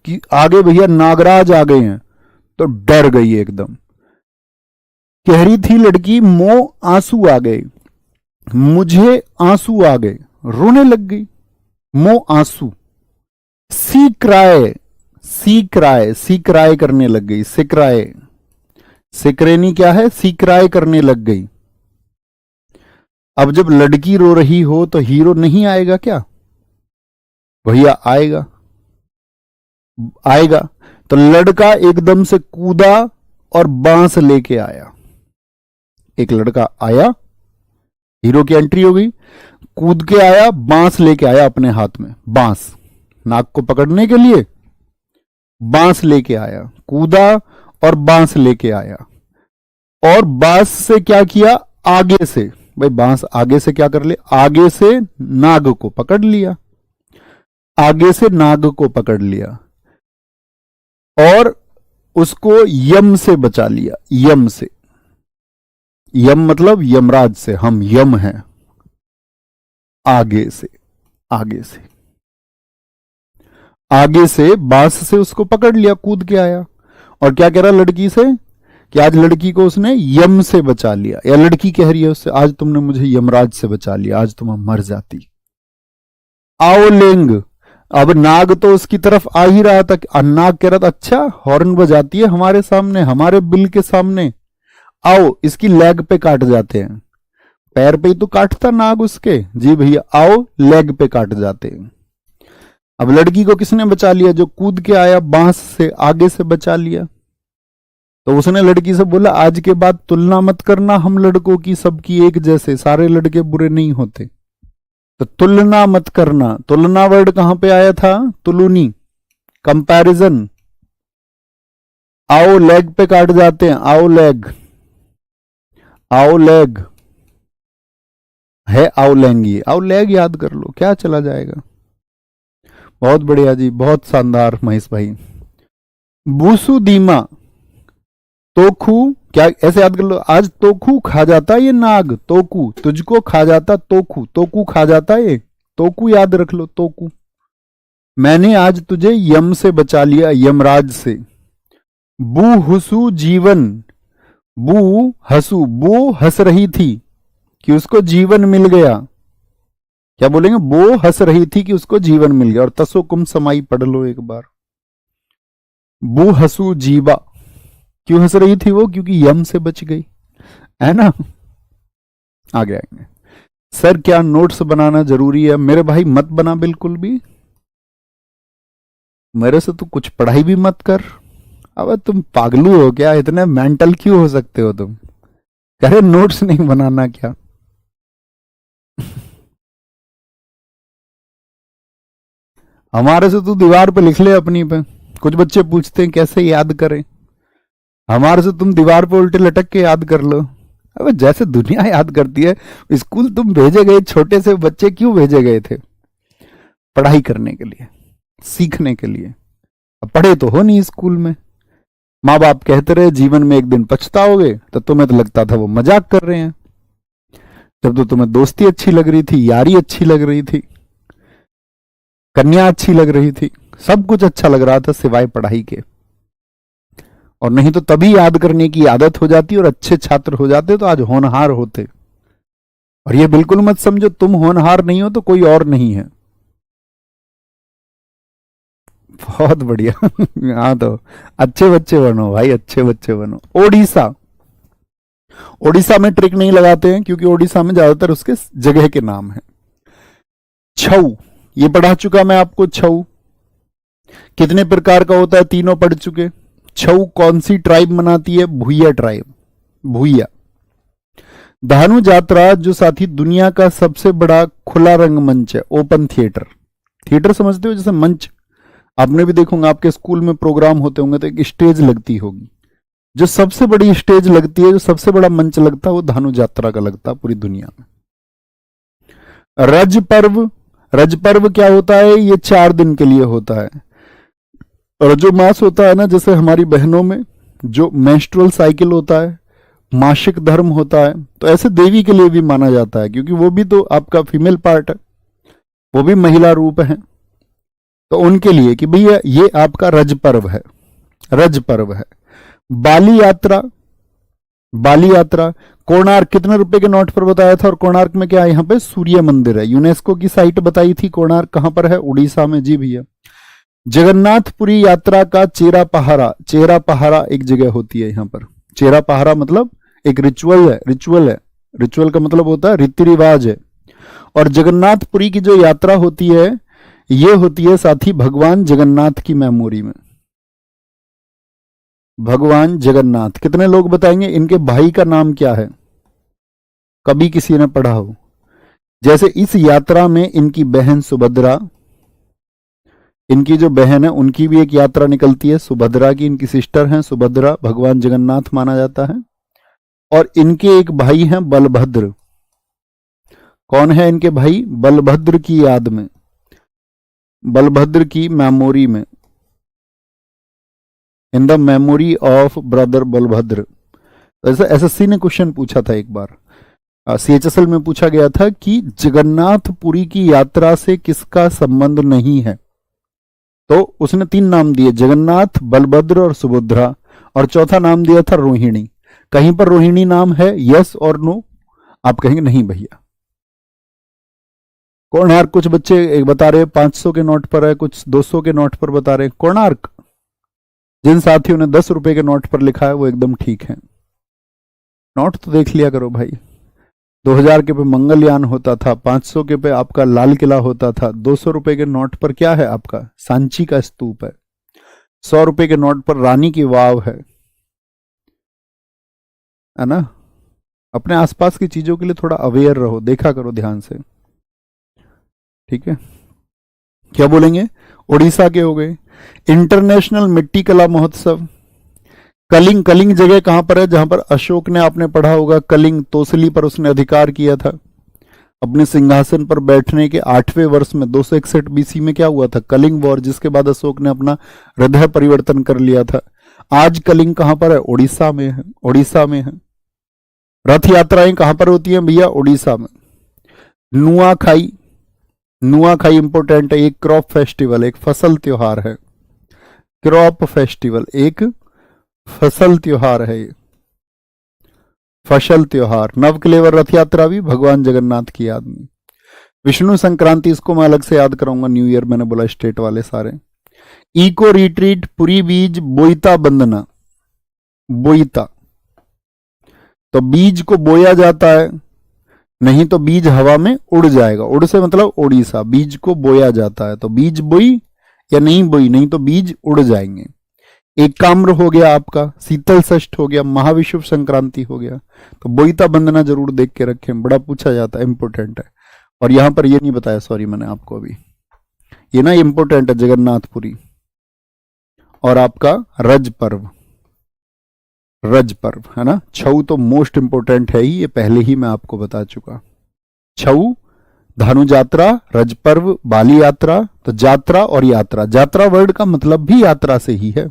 कि आगे भैया नागराज आ गए हैं तो डर गई एकदम। कह रही थी लड़की, मोह आंसू आ गए, मुझे आंसू आ गए, रोने लग गई। मोह आंसू, सी क्राय, सी क्राय, सी क्राय करने लग गई। सिक्राय, सिक्रेनी क्या है? सी क्राय करने लग गई। अब जब लड़की रो रही हो तो हीरो नहीं आएगा क्या? भैया आएगा, आएगा। तो लड़का एकदम से कूदा और बांस लेके आया। एक लड़का आया, हीरो की एंट्री हो गई, कूद के आया, बांस लेके आया अपने हाथ में। बांस, नाग को पकड़ने के लिए बांस लेके आया, कूदा और बांस लेके आया। और बांस से क्या किया? आगे से, भाई बांस आगे से क्या कर ले? आगे से नाग को पकड़ लिया। आगे से नाग को पकड़ लिया और उसको यम से बचा लिया। यम से, यम मतलब यमराज से, हम यम हैं। आगे से, आगे से, आगे से बांस से उसको पकड़ लिया, कूद के आया। और क्या कह रहा लड़की से कि आज लड़की को उसने यम से बचा लिया, या लड़की कह रही है उससे, आज तुमने मुझे यमराज से बचा लिया, आज तुम मर जाती। आओ लेंग। अब नाग तो उसकी तरफ आ ही रहा था। नाग कह रहा था, अच्छा हॉर्न बजाती है हमारे सामने, हमारे बिल के सामने, आओ इसकी लेग पे काट जाते हैं। पैर पे ही तो काटता नाग उसके। जी भैया आओ लेग पे काट जाते हैं। अब लड़की को किसने बचा लिया? जो कूद के आया बांस से, आगे से बचा लिया। तो उसने लड़की से बोला, आज के बाद तुलना मत करना हम लड़कों की सबकी एक जैसे, सारे लड़के बुरे नहीं होते। तो तुलना मत करना, तुलना वर्ड कहां पे आया था? तुलुनी, कंपैरिजन। आओ लेग पे काट जाते हैं, आओ लेग, आओ लेग है, आओ लेंगी, आओ लेग याद कर लो, क्या चला जाएगा। बहुत बढ़िया जी, बहुत शानदार महेश भाई। बूसु दीमा, तोखू, क्या ऐसे याद कर लो, आज तोखू खा जाता ये नाग, तोकू तुझको खा जाता, तोखू, तोकू खा जाता ये, तोकू याद रख लो, तोकू। मैंने आज तुझे यम से बचा लिया, यमराज से। बू हुसु जीवन, बू हसु, वो हंस रही थी कि उसको जीवन मिल गया। क्या बोलेंगे? वो हंस रही थी कि उसको जीवन मिल गया। और तसो कुम समाई पढ़ लो एक बार। बू हसु जीवा, क्यों हंस रही थी वो? क्योंकि यम से बच गई, है ना। आगे आएंगे। सर क्या नोट्स बनाना जरूरी है? मेरे भाई मत बना बिल्कुल भी, मेरे से तो कुछ पढ़ाई भी मत कर। अब तुम पागलू हो क्या? इतने मेंटल क्यों हो सकते हो तुम? कह रहे नोट्स नहीं बनाना क्या? हमारे से तू दीवार पे लिख ले अपनी पे। कुछ बच्चे पूछते हैं कैसे याद करें, हमारे से तुम दीवार पे उल्टे लटक के याद कर लो। अब जैसे दुनिया याद करती है। स्कूल तुम भेजे गए, छोटे से बच्चे क्यों भेजे गए थे? पढ़ाई करने के लिए, सीखने के लिए। अब पढ़े तो हो नहीं स्कूल में। माँ बाप कहते रहे जीवन में एक दिन पछताओगे, तो तुम्हें तो लगता था वो मजाक कर रहे हैं। जब तो तुम्हें दोस्ती अच्छी लग रही थी, यारी अच्छी लग रही थी, कन्या अच्छी लग रही थी, सब कुछ अच्छा लग रहा था सिवाय पढ़ाई के। और नहीं तो तभी याद करने की आदत हो जाती और अच्छे छात्र हो जाते तो आज होनहार होते। और ये बिल्कुल मत समझो तुम होनहार नहीं हो तो कोई और नहीं है। बहुत बढ़िया। हाँ तो अच्छे बच्चे बनो भाई, अच्छे बच्चे बनो। ओडिशा, ओडिशा में ट्रिक नहीं लगाते हैं क्योंकि ओडिशा में ज्यादातर उसके जगह के नाम है। छऊ, ये पढ़ा चुका मैं आपको। छऊ कितने प्रकार का होता है? तीनों पढ़ चुके। छऊ कौन सी ट्राइब मनाती है? भूया ट्राइब, भूया। धानु यात्रा जो साथी दुनिया का सबसे बड़ा खुला रंगमंच है, ओपन थिएटर। थिएटर समझते हो, जैसे मंच आपने भी देखोगे, आपके स्कूल में प्रोग्राम होते होंगे तो एक स्टेज लगती होगी। जो सबसे बड़ी स्टेज लगती है, जो सबसे बड़ा मंच लगता है, वो धानु यात्रा का लगता है पूरी दुनिया में। रज पर्व, रज पर्व क्या होता है? ये 4 दिन के लिए होता है। और जो मास होता है ना, जैसे हमारी बहनों में जो मेंस्ट्रुअल साइकिल होता है, मासिक धर्म होता है, तो ऐसे देवी के लिए भी माना जाता है, क्योंकि वो भी तो आपका फीमेल पार्ट है, वो भी महिला रूप है। तो उनके लिए कि भैया ये आपका रज पर्व है, रज पर्व है। बाली यात्रा, बाली यात्रा कोणार्क कितने रुपए के नोट पर बताया था? और कोणार्क में क्या है? यहाँ पे सूर्य मंदिर है, यूनेस्को की साइट बताई थी। कोणार्क कहां पर है? उड़ीसा में। जी भैया। जगन्नाथपुरी यात्रा का चेरा पहारा, चेरा पहारा एक जगह होती है यहाँ पर। चेरा पहारा मतलब एक रिचुअल है, रिचुअल है, रिचुअल का मतलब होता है रीति रिवाज है। और जगन्नाथपुरी की जो यात्रा होती है, ये होती है साथी भगवान जगन्नाथ की मेमोरी में। भगवान जगन्नाथ, कितने लोग बताएंगे इनके भाई का नाम क्या है? कभी किसी ने पढ़ा हो? जैसे इस यात्रा में इनकी बहन सुभद्रा, इनकी जो बहन है उनकी भी एक यात्रा निकलती है, सुभद्रा की, इनकी सिस्टर हैं सुभद्रा, भगवान जगन्नाथ माना जाता है। और इनके एक भाई हैं बलभद्र। कौन है इनके भाई? बलभद्र की याद में, बलभद्र की मेमोरी में, in the memory of brother Balabhadra. ऐसा एसएससी ने क्वेश्चन पूछा था एक बार, सीएचएसएल में पूछा गया था कि जगन्नाथपुरी की यात्रा से किसका संबंध नहीं है? तो उसने 3 नाम दिए, जगन्नाथ, बलभद्र और सुभद्रा, और चौथा नाम दिया था रोहिणी। कहीं पर रोहिणी नाम है? यस और नो? आप कहेंगे नहीं भैया। कोणार्क कुछ बच्चे एक बता रहे 500 के नोट पर है, कुछ 200 के नोट पर बता रहे। कोणार्क जिन साथियों ने 10 रुपए के नोट पर लिखा है वो एकदम ठीक है। नोट तो देख लिया करो भाई। 2000 के पे मंगलयान होता था, 500 के पे आपका लाल किला होता था, 200 रुपए के नोट पर क्या है आपका? सांची का स्तूप है, 100 रुपए के नोट पर रानी की वाव है ना। अपने आसपास की चीजों के लिए थोड़ा अवेयर रहो, देखा करो ध्यान से, ठीक है। क्या बोलेंगे? उड़ीसा के हो गए। इंटरनेशनल मिट्टी कला महोत्सव, कलिंग, कलिंग जगह कहां पर है? जहां पर अशोक ने, आपने पढ़ा होगा, कलिंग तोसली पर उसने अधिकार किया था। अपने सिंहासन पर बैठने के 8वें वर्ष में 261 बीसी में क्या हुआ था? कलिंग वॉर, जिसके बाद अशोक ने अपना हृदय परिवर्तन कर लिया था। आज कलिंग कहां पर है? उड़ीसा में है, उड़ीसा में है। रथ यात्राएं कहां पर होती हैं भैया? उड़ीसा में। नुआखाई, नुआखाई इंपोर्टेंट है, एक क्रॉप फेस्टिवल, एक फसल त्योहार है। क्रॉप फेस्टिवल एक फसल त्योहार है, ये फसल त्योहार। नवकलेवर रथ यात्रा भी भगवान जगन्नाथ की याद में। विष्णु संक्रांति, इसको मैं अलग से याद कराऊंगा, न्यू ईयर मैंने बोला स्टेट वाले सारे। इको रिट्रीट, पुरी बीज, बोईता बंदना, बोईता तो बीज को बोया जाता है, नहीं तो बीज हवा में उड़ जाएगा। उड़ से मतलब उड़ीसा, बीज को बोया जाता है, तो बीज बोई या नहीं बोई, नहीं तो बीज उड़ जाएंगे। एकाम्र हो गया आपका, शीतल षष्ठ हो गया, महाविषुव संक्रांति हो गया। तो बोईता बंदना जरूर देख के रखें, बड़ा पूछा जाता है, इंपोर्टेंट है। और यहां पर ये नहीं बताया, सॉरी मैंने आपको अभी, ये ना इंपोर्टेंट है, जगन्नाथपुरी। और आपका रज पर्व, रज पर्व है ना। छऊ तो मोस्ट इंपोर्टेंट है ही, ये पहले ही मैं आपको बता चुका। छऊ, धानु यात्रा, रज पर्व, बाली यात्रा। तो यात्रा और यात्रा, यात्रा वर्ड का मतलब भी यात्रा से ही है,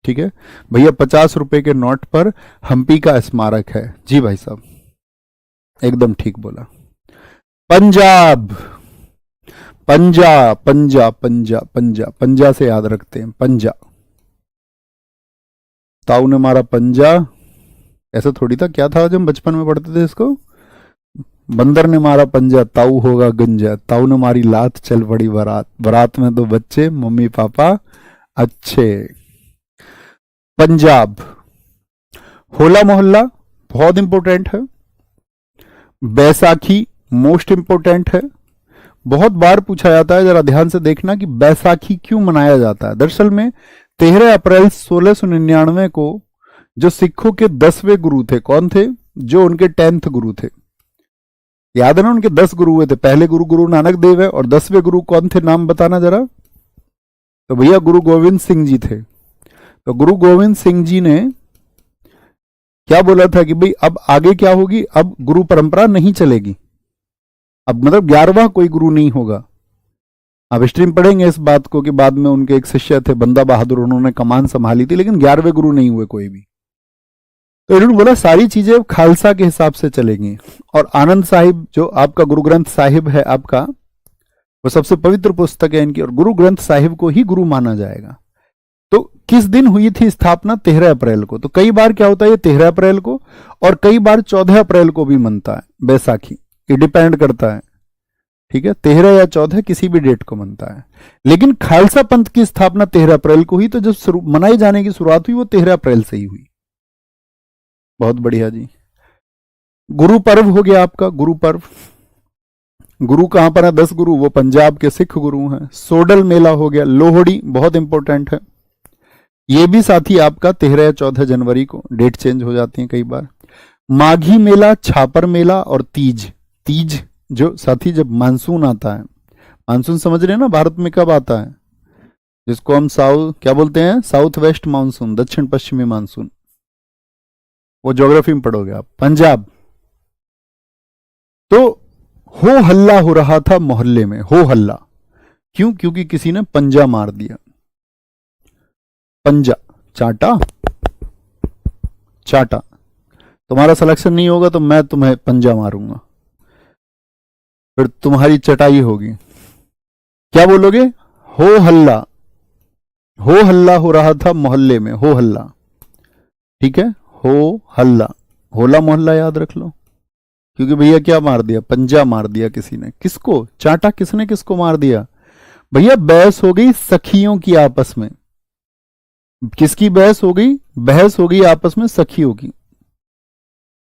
ठीक है भैया। 50 रुपए के नोट पर हम्पी का स्मारक है। जी भाई साहब, एकदम ठीक बोला। पंजाब, पंजा, पंजा, पंजा, पंजा, पंजा से याद रखते हैं, पंजा। ताऊ ने मारा पंजा, ऐसा थोड़ी था, क्या था जब बचपन में पढ़ते थे इसको? बंदर ने मारा पंजा, ताऊ होगा गंजा। ताऊ ने मारी लात, चल पड़ी बारात। बारात में 2 बच्चे, मम्मी पापा अच्छे। पंजाब। होला मोहल्ला बहुत इंपॉर्टेंट है। बैसाखी मोस्ट इंपॉर्टेंट है, बहुत बार पूछा जाता है, जरा ध्यान से देखना कि बैसाखी क्यों मनाया जाता है। दरअसल में 13 अप्रैल 1699 को जो सिखों के 10वें गुरु थे, कौन थे? जो उनके 10th गुरु थे। याद है ना, उनके 10 गुरु हुए थे। पहले गुरु गुरु नानक देव है, और 10वें गुरु कौन थे, नाम बताना जरा। तो भैया गुरु गोविंद सिंह जी थे। तो गुरु गोविंद सिंह जी ने क्या बोला था कि भाई अब आगे क्या होगी, अब गुरु परंपरा नहीं चलेगी, अब मतलब 11वां कोई गुरु नहीं होगा। आप हिस्ट्री में पढ़ेंगे इस बात को कि बाद में उनके एक शिष्य थे बंदा बहादुर, उन्होंने कमान संभाली थी, लेकिन 11वें गुरु नहीं हुए कोई भी। तो इन्होंने बोला सारी चीजें अब खालसा के हिसाब से चलेंगी, और आनंद साहिब जो आपका गुरु ग्रंथ साहिब है आपका, वो सबसे पवित्र पुस्तक है इनकी, और गुरु ग्रंथ साहिब को ही गुरु माना जाएगा। तो किस दिन हुई थी स्थापना, 13 अप्रैल को। तो कई बार क्या होता है, ये 13 अप्रैल को, और कई बार 14 अप्रैल को भी मनता है बैसाखी, ये डिपेंड करता है, ठीक है, 13 या 14 किसी भी डेट को मनता है। लेकिन खालसा पंथ की स्थापना 13 अप्रैल को हुई, तो जब मनाए जाने की शुरुआत हुई वो 13 अप्रैल से ही हुई। बहुत बढ़िया जी। गुरु पर्व हो गया आपका, गुरु पर्व। गुरु कहां पर है, 10 गुरु, वो पंजाब के सिख गुरु हैं। सोडल मेला हो गया। लोहड़ी बहुत इंपॉर्टेंट है, ये भी साथी आपका 13 या 14 जनवरी को, डेट चेंज हो जाती है कई बार। माघी मेला, छापर मेला, और तीज। तीज जो साथी जब मानसून आता है, मानसून समझ रहे हैं ना भारत में कब आता है, जिसको हम क्या बोलते हैं, साउथ वेस्ट मानसून, दक्षिण पश्चिमी मानसून, वो ज्योग्राफी में पढ़ोगे आप, पंजाब। तो हो हल्ला हो रहा था मोहल्ले में, हो हल्ला क्यों, क्योंकि किसी ने पंजा मार दिया। पंजा, चाटा, चाटा, तुम्हारा सिलेक्शन नहीं होगा तो मैं तुम्हें पंजा मारूंगा, फिर तुम्हारी चटाई होगी। क्या बोलोगे, हो हल्ला, हो हल्ला हो रहा था मोहल्ले में, हो हल्ला, ठीक है, हो हल्ला, होला मोहल्ला याद रख लो, क्योंकि भैया क्या मार दिया, पंजा मार दिया किसी ने। किसको चाटा, किसने किसको मार दिया भैया, बहस हो गई सखियों की आपस में। किसकी बहस हो गई, बहस हो गई आपस में सखियों की,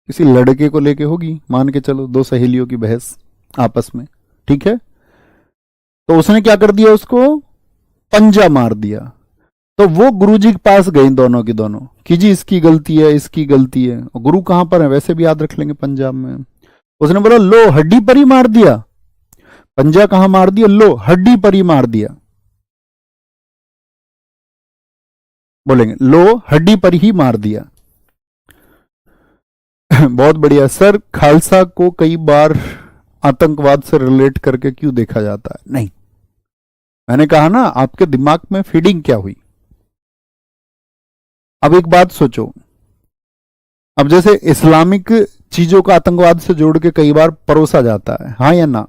किसी लड़के को लेके होगी, मान के चलो 2 सहेलियों की बहस आपस में, ठीक है। तो उसने क्या कर दिया, उसको पंजा मार दिया। तो वो गुरुजी के पास गई दोनों की दोनों कि जी इसकी गलती है, इसकी गलती है। और गुरु कहां पर है, वैसे भी याद रख लेंगे पंजाब में। उसने बोला लो हड्डी पर ही मार दिया, पंजा कहां मार दिया, लो हड्डी पर ही मार दिया, बोलेंगे लो हड्डी पर ही मार दिया। बहुत बढ़िया सर। खालसा को कई बार आतंकवाद से रिलेट करके क्यों देखा जाता है, नहीं, मैंने कहा ना आपके दिमाग में फीडिंग क्या हुई। अब एक बात सोचो, अब जैसे इस्लामिक चीजों का आतंकवाद से जोड़ के कई बार परोसा जाता है, हाँ या ना,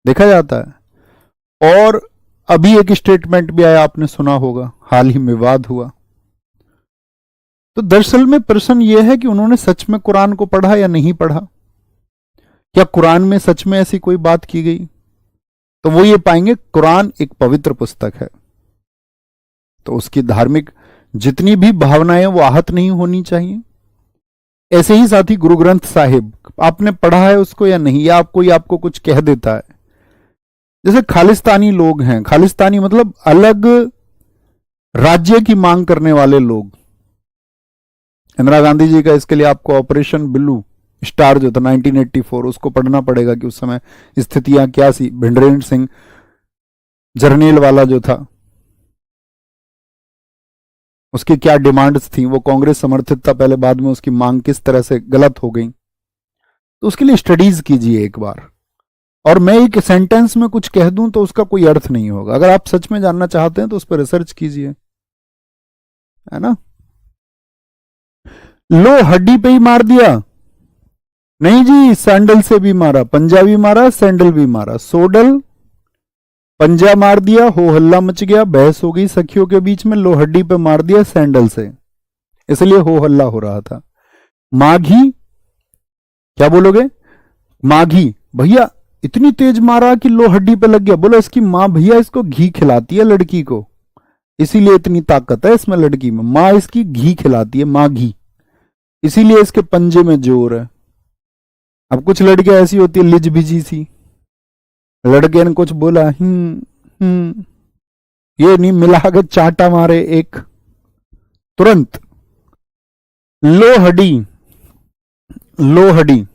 देखा जाता है। और अभी एक स्टेटमेंट भी आया, आपने सुना होगा, हाल ही में विवाद हुआ। तो दरअसल में प्रश्न यह है कि उन्होंने सच में कुरान को पढ़ा या नहीं पढ़ा, क्या कुरान में सच में ऐसी कोई बात की गई। तो वो ये पाएंगे कुरान एक पवित्र पुस्तक है, तो उसकी धार्मिक जितनी भी भावनाएं वो आहत नहीं होनी चाहिए। ऐसे ही साथी गुरु ग्रंथ साहिब आपने पढ़ा है उसको या नहीं, या कोई आपको कुछ कह देता है। जैसे खालिस्तानी लोग हैं, खालिस्तानी मतलब अलग राज्य की मांग करने वाले लोग। इंदिरा गांधी जी का इसके लिए आपको ऑपरेशन ब्लू स्टार जो था 1984, उसको पढ़ना पड़ेगा कि उस समय स्थितियां क्या सी। भिंडरेन सिंह जर्नेल वाला जो था, उसकी क्या डिमांड्स थी, वो कांग्रेस समर्थित था पहले, बाद में उसकी मांग किस तरह से गलत हो गई। तो उसके लिए स्टडीज कीजिए एक बार। और मैं एक सेंटेंस में कुछ कह दूं तो उसका कोई अर्थ नहीं होगा। अगर आप सच में जानना चाहते हैं तो उस पर रिसर्च कीजिए, है ना। लो हड्डी पे ही मार दिया, नहीं जी, सैंडल से भी मारा, पंजा भी मारा, सैंडल भी मारा। सोडल पंजा मार दिया, हो हल्ला मच गया, बहस हो गई सखियों के बीच में, लो हड्डी पे मार दिया सैंडल से, इसलिए हो हल्ला हो रहा था। माघी, क्या बोलोगे, माघी भैया इतनी तेज मारा कि लो हड्डी पे लग गया। बोलो इसकी मां भैया इसको घी खिलाती है लड़की को, इसीलिए इतनी ताकत है इसमें लड़की में, मां इसकी घी खिलाती है, माघी, इसीलिए इसके पंजे में जोर है। अब कुछ लड़कियां ऐसी होती है लिज बिजी सी, लड़के ने कुछ बोला ये नहीं मिला के चाटा मारे एक तुरंत। लो हड्डी, लोहड़ी,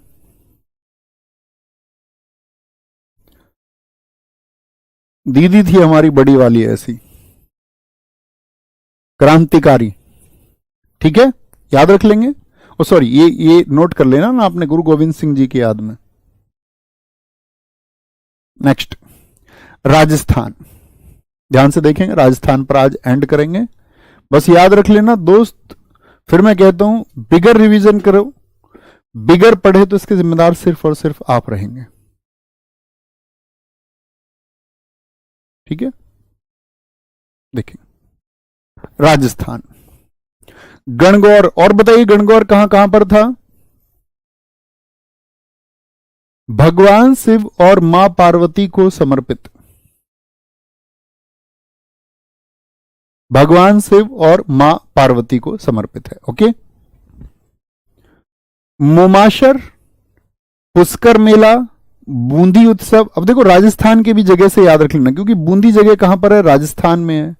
दीदी थी हमारी बड़ी वाली ऐसी। क्रांतिकारी, ठीक है, याद रख लेंगे। ओ सॉरी, ये नोट कर लेना ना आपने, गुरु गोविंद सिंह जी की याद में। नेक्स्ट, राजस्थान, ध्यान से देखेंगे, राजस्थान पर आज एंड करेंगे। बस याद रख लेना दोस्त, फिर मैं कहता हूं बिगर रिवीजन करो, बिगर पढ़े तो इसके जिम्मेदार सिर्फ और सिर्फ आप रहेंगे, ठीक है। देखिए, राजस्थान, गणगौर, और बताइए गणगौर कहां कहां पर था? भगवान शिव और मां पार्वती को समर्पित, भगवान शिव और मां पार्वती को समर्पित है, ओके। मोमाशर, पुष्कर मेला, बूंदी उत्सव। अब देखो राजस्थान के भी जगह से याद रख लेना, क्योंकि बूंदी जगह कहां पर है? राजस्थान में है।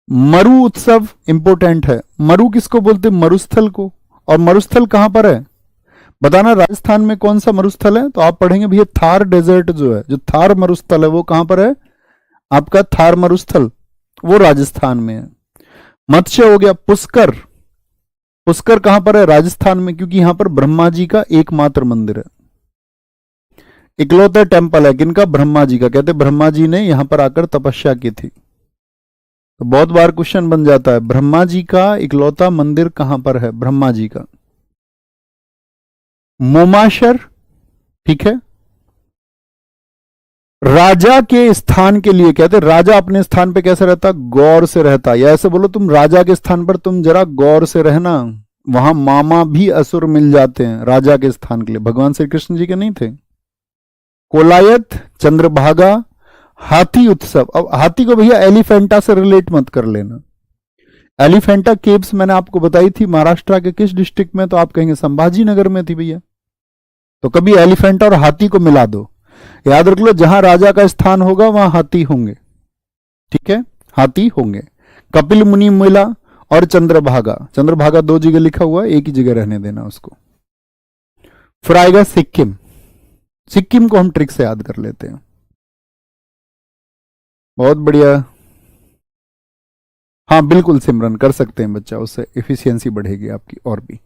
मरु उत्सव इंपोर्टेंट है, मरु किसको बोलते हैं? मरुस्थल को। और मरुस्थल कहां पर है बताना, राजस्थान में कौन सा मरुस्थल है? तो आप पढ़ेंगे भैया थार डेजर्ट जो है, जो थार मरुस्थल है वो कहां पर है? आपका थार मरुस्थल, वो राजस्थान में है। मत्स्य हो गया। पुष्कर, पुष्कर कहां पर है? राजस्थान में, क्योंकि यहां पर ब्रह्मा जी का एकमात्र मंदिर है, इकलौता टेम्पल है। किनका? ब्रह्मा जी का। कहते ब्रह्मा जी ने यहां पर आकर तपस्या की थी। तो बहुत बार क्वेश्चन बन जाता है, ब्रह्मा जी का इकलौता मंदिर कहां पर है? ब्रह्मा जी का। मोमाशर, ठीक है। राजा के स्थान के लिए कहते राजा अपने स्थान पे कैसे रहता? गौर से रहता। या ऐसे बोलो तुम राजा के स्थान पर तुम जरा गौर से रहना, वहां मामा भी असुर मिल जाते हैं राजा के स्थान के लिए। भगवान श्री कृष्ण जी के नहीं थे? कोलायत, चंद्रभागा, हाथी उत्सव। अब हाथी को भैया एलिफेंटा से रिलेट मत कर लेना। एलिफेंटा केव्स मैंने आपको बताई थी महाराष्ट्र के किस डिस्ट्रिक्ट में, तो आप कहेंगे संभाजी नगर में थी भैया। तो कभी एलिफेंटा और हाथी को मिला दो, याद रख लो जहां राजा का स्थान होगा वहां हाथी होंगे, ठीक है, हाथी होंगे। कपिल मुनि मेला और चंद्रभागा, चंद्रभागा दो जगह लिखा हुआ है, एक ही जगह रहने देना उसको। फिर आएगा सिक्किम, सिक्किम को हम ट्रिक से याद कर लेते हैं। बहुत बढ़िया, हाँ बिल्कुल सिमरन कर सकते हैं बच्चा, उससे एफिशिएंसी बढ़ेगी आपकी और भी,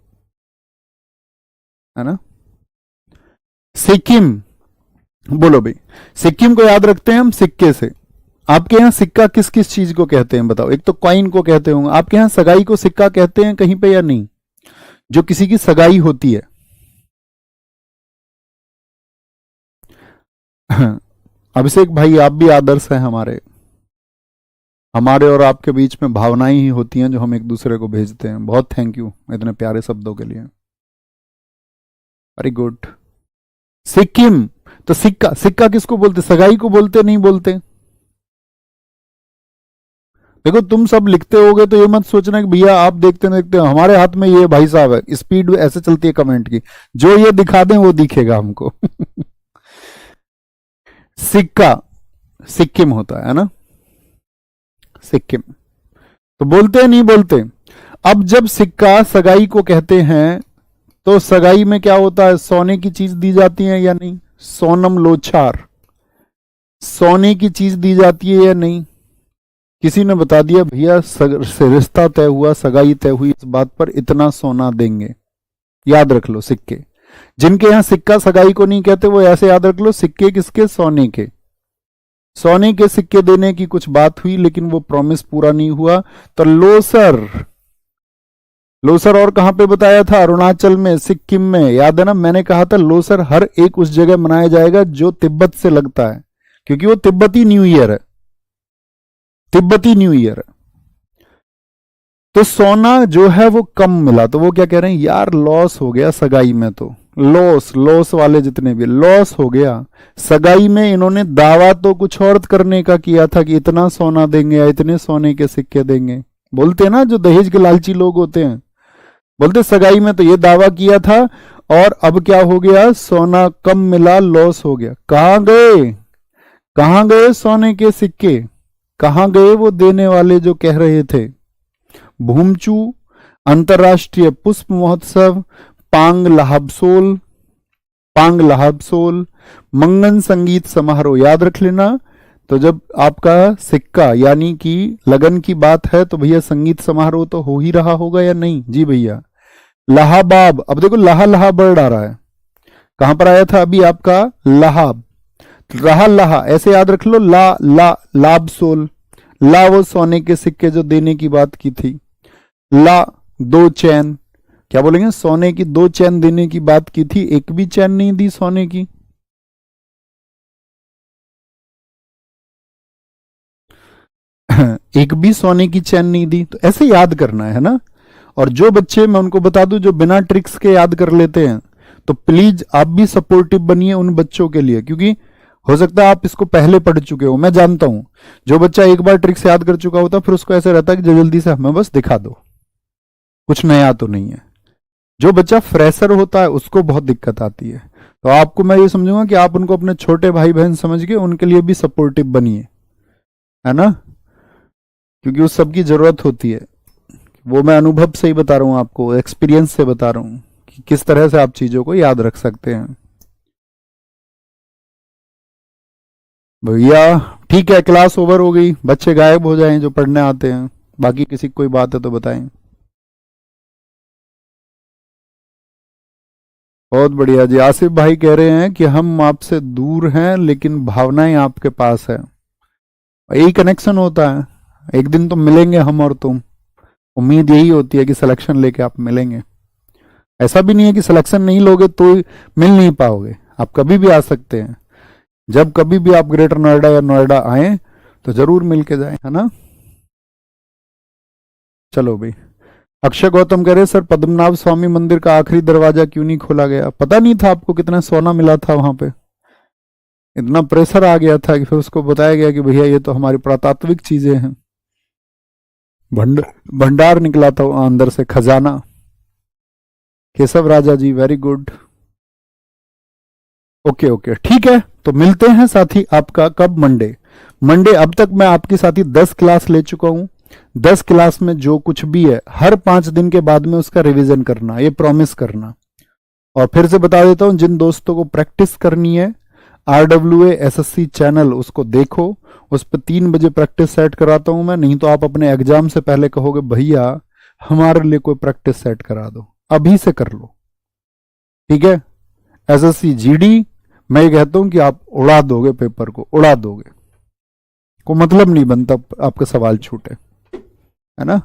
है ना। सिक्किम, बोलो भाई, सिक्किम को याद रखते हैं हम सिक्के से। आपके यहां सिक्का किस किस चीज को कहते हैं बताओ? एक तो कॉइन को कहते होंगे, आपके यहां सगाई को सिक्का कहते हैं कहीं पे या नहीं? जो किसी की सगाई होती है अभिषेक भाई आप भी आदर्श हैं हमारे, हमारे और आपके बीच में भावनाएं ही होती हैं जो हम एक दूसरे को भेजते हैं। बहुत थैंक यू इतने प्यारे शब्दों के लिए, वेरी गुड। सिक्किम, तो सिक्का, सिक्का किसको बोलते? सगाई को बोलते नहीं बोलते? देखो तुम सब लिखते होगे तो ये मत सोचना कि भैया आप देखते देखते हमारे हाथ में ये भाई साहब है, स्पीड ऐसे चलती है कमेंट की, जो ये दिखा दें वो दिखेगा हमको सिक्का सिक्किम होता है ना, सिक्किम। तो बोलते हैं नहीं बोलते? अब जब सिक्का सगाई को कहते हैं तो सगाई में क्या होता है? सोने की चीज दी जाती है या नहीं? सोनम लोचार, सोने की चीज दी जाती है या नहीं? किसी ने बता दिया भैया से रिश्ता तय हुआ, सगाई तय हुई, इस बात पर इतना सोना देंगे। याद रख लो सिक्के, जिनके यहां सिक्का सगाई को नहीं कहते वो ऐसे याद रख लो, सिक्के किसके? सोने के। सोने के सिक्के देने की कुछ बात हुई लेकिन वो प्रॉमिस पूरा नहीं हुआ, तो लोसर, लोसर और कहां पे बताया था? अरुणाचल में, सिक्किम में। याद है ना, मैंने कहा था लोसर हर एक उस जगह मनाया जाएगा जो तिब्बत से लगता है, क्योंकि वो तिब्बती न्यू ईयर है, तिब्बती न्यू ईयर है। तो सोना जो है वो कम मिला, तो वो क्या कह रहे हैं? यार लॉस हो गया सगाई में, तो लॉस, लॉस वाले जितने भी लॉस हो गया सगाई में। इन्होंने दावा तो कुछ और करने का किया था कि इतना सोना देंगे या इतने सोने के सिक्के देंगे। बोलते हैं ना जो दहेज के लालची लोग होते हैं, बोलते सगाई में तो ये दावा किया था और अब क्या हो गया? सोना कम मिला, लॉस हो गया। कहां गए, कहां गए सोने के सिक्के? कहां गए वो देने वाले जो कह रहे थे? भूमचू, अंतरराष्ट्रीय पुष्प महोत्सव, पांग लाहबसोल, पांग लाहबसोल, मंगन संगीत समारोह, याद रख लेना। तो जब आपका सिक्का यानी कि लगन की बात है तो भैया संगीत समारोह तो हो ही रहा होगा या नहीं? जी भैया। लाहाबाब, अब देखो लाहा लाहा वर्ड आ रहा है, कहां पर आया था अभी आपका? लाहाब। रहा लाहा ऐसे याद रख लो, ला ला लाभ सोल, ला वो सोने के सिक्के जो देने की बात की थी, ला दो चैन, क्या बोलेंगे? सोने की 2 चैन देने की बात की थी, एक भी चैन नहीं दी सोने की। एक भी सोने की चैन नहीं दी, तो ऐसे याद करना है ना। और जो बच्चे, मैं उनको बता दूं, जो बिना ट्रिक्स के याद कर लेते हैं, तो प्लीज आप भी सपोर्टिव बनिए उन बच्चों के लिए, क्योंकि हो सकता है आप इसको पहले पढ़ चुके हो, मैं जानता हूं। जो बच्चा एक बार ट्रिक्स याद कर चुका होता फिर उसको ऐसे रहता है कि जल्दी से हमें बस दिखा दो, कुछ नया तो नहीं है। जो बच्चा फ्रेशर होता है उसको बहुत दिक्कत आती है। तो आपको मैं ये समझूंगा कि आप उनको अपने छोटे भाई बहन समझ के उनके लिए भी सपोर्टिव बनिए, है ना, क्योंकि उस सबकी जरूरत होती है। वो मैं अनुभव से ही बता रहा हूं आपको, एक्सपीरियंस से बता रहा हूं कि किस तरह से आप चीजों को याद रख सकते हैं। भैया ठीक है, क्लास ओवर हो गई, बच्चे गायब हो जाएं जो पढ़ने आते हैं, बाकी किसी की कोई बात है तो बताएं। बहुत बढ़िया जी। आसिफ भाई कह रहे हैं कि हम आपसे दूर हैं लेकिन भावनाएं आपके पास है। यही कनेक्शन होता है, एक दिन तो मिलेंगे हम और तुम। उम्मीद यही होती है कि सिलेक्शन लेके आप मिलेंगे। ऐसा भी नहीं है कि सिलेक्शन नहीं लोगे तो मिल नहीं पाओगे, आप कभी भी आ सकते हैं। जब कभी भी आप ग्रेटर नोएडा या नोएडा आए तो जरूर मिल के जाए, है ना। चलो भाई। अक्षय गौतम कह रहे सर पद्मनाभ स्वामी मंदिर का आखिरी दरवाजा क्यों नहीं खोला गया? पता नहीं था आपको कितना सोना मिला था वहां पे? इतना प्रेशर आ गया था कि फिर उसको बताया गया कि भैया ये तो हमारी पुरातात्विक चीजें हैं। भंडार निकला था अंदर से, खजाना। केशव राजा जी वेरी गुड। ओके ओके ठीक है, तो मिलते हैं साथी आपका कब? मंडे। मंडे अब तक मैं आपके साथी 10 क्लास ले चुका हूं। 10 क्लास में जो कुछ भी है हर 5 दिन के बाद में उसका रिवीजन करना, ये प्रॉमिस करना। और फिर से बता देता हूं, जिन दोस्तों को प्रैक्टिस करनी है RWA SSC चैनल उसको देखो, उस पर 3 बजे प्रैक्टिस सेट कराता हूं मैं। नहीं तो आप अपने एग्जाम से पहले कहोगे भैया हमारे लिए कोई प्रैक्टिस सेट करा दो, अभी से कर लो, ठीक है। SSC GD मैं ये कहता हूं कि आप उड़ा दोगे, पेपर को उड़ा दोगे, को मतलब नहीं बनता आपके सवाल छूटे, है ना।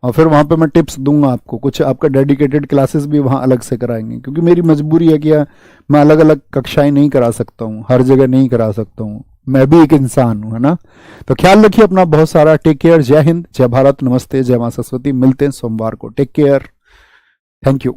और फिर वहां पे मैं टिप्स दूंगा आपको, कुछ आपका डेडिकेटेड क्लासेस भी वहां अलग से कराएंगे, क्योंकि मेरी मजबूरी है कि मैं अलग अलग कक्षाएं नहीं करा सकता हूँ, हर जगह नहीं करा सकता हूँ, मैं भी एक इंसान हूं, है ना। तो ख्याल रखिए अपना बहुत सारा। Take care. जय हिंद, जय भारत, नमस्ते, जय मां सरस्वती। मिलते हैं सोमवार को। Take care. Thank you.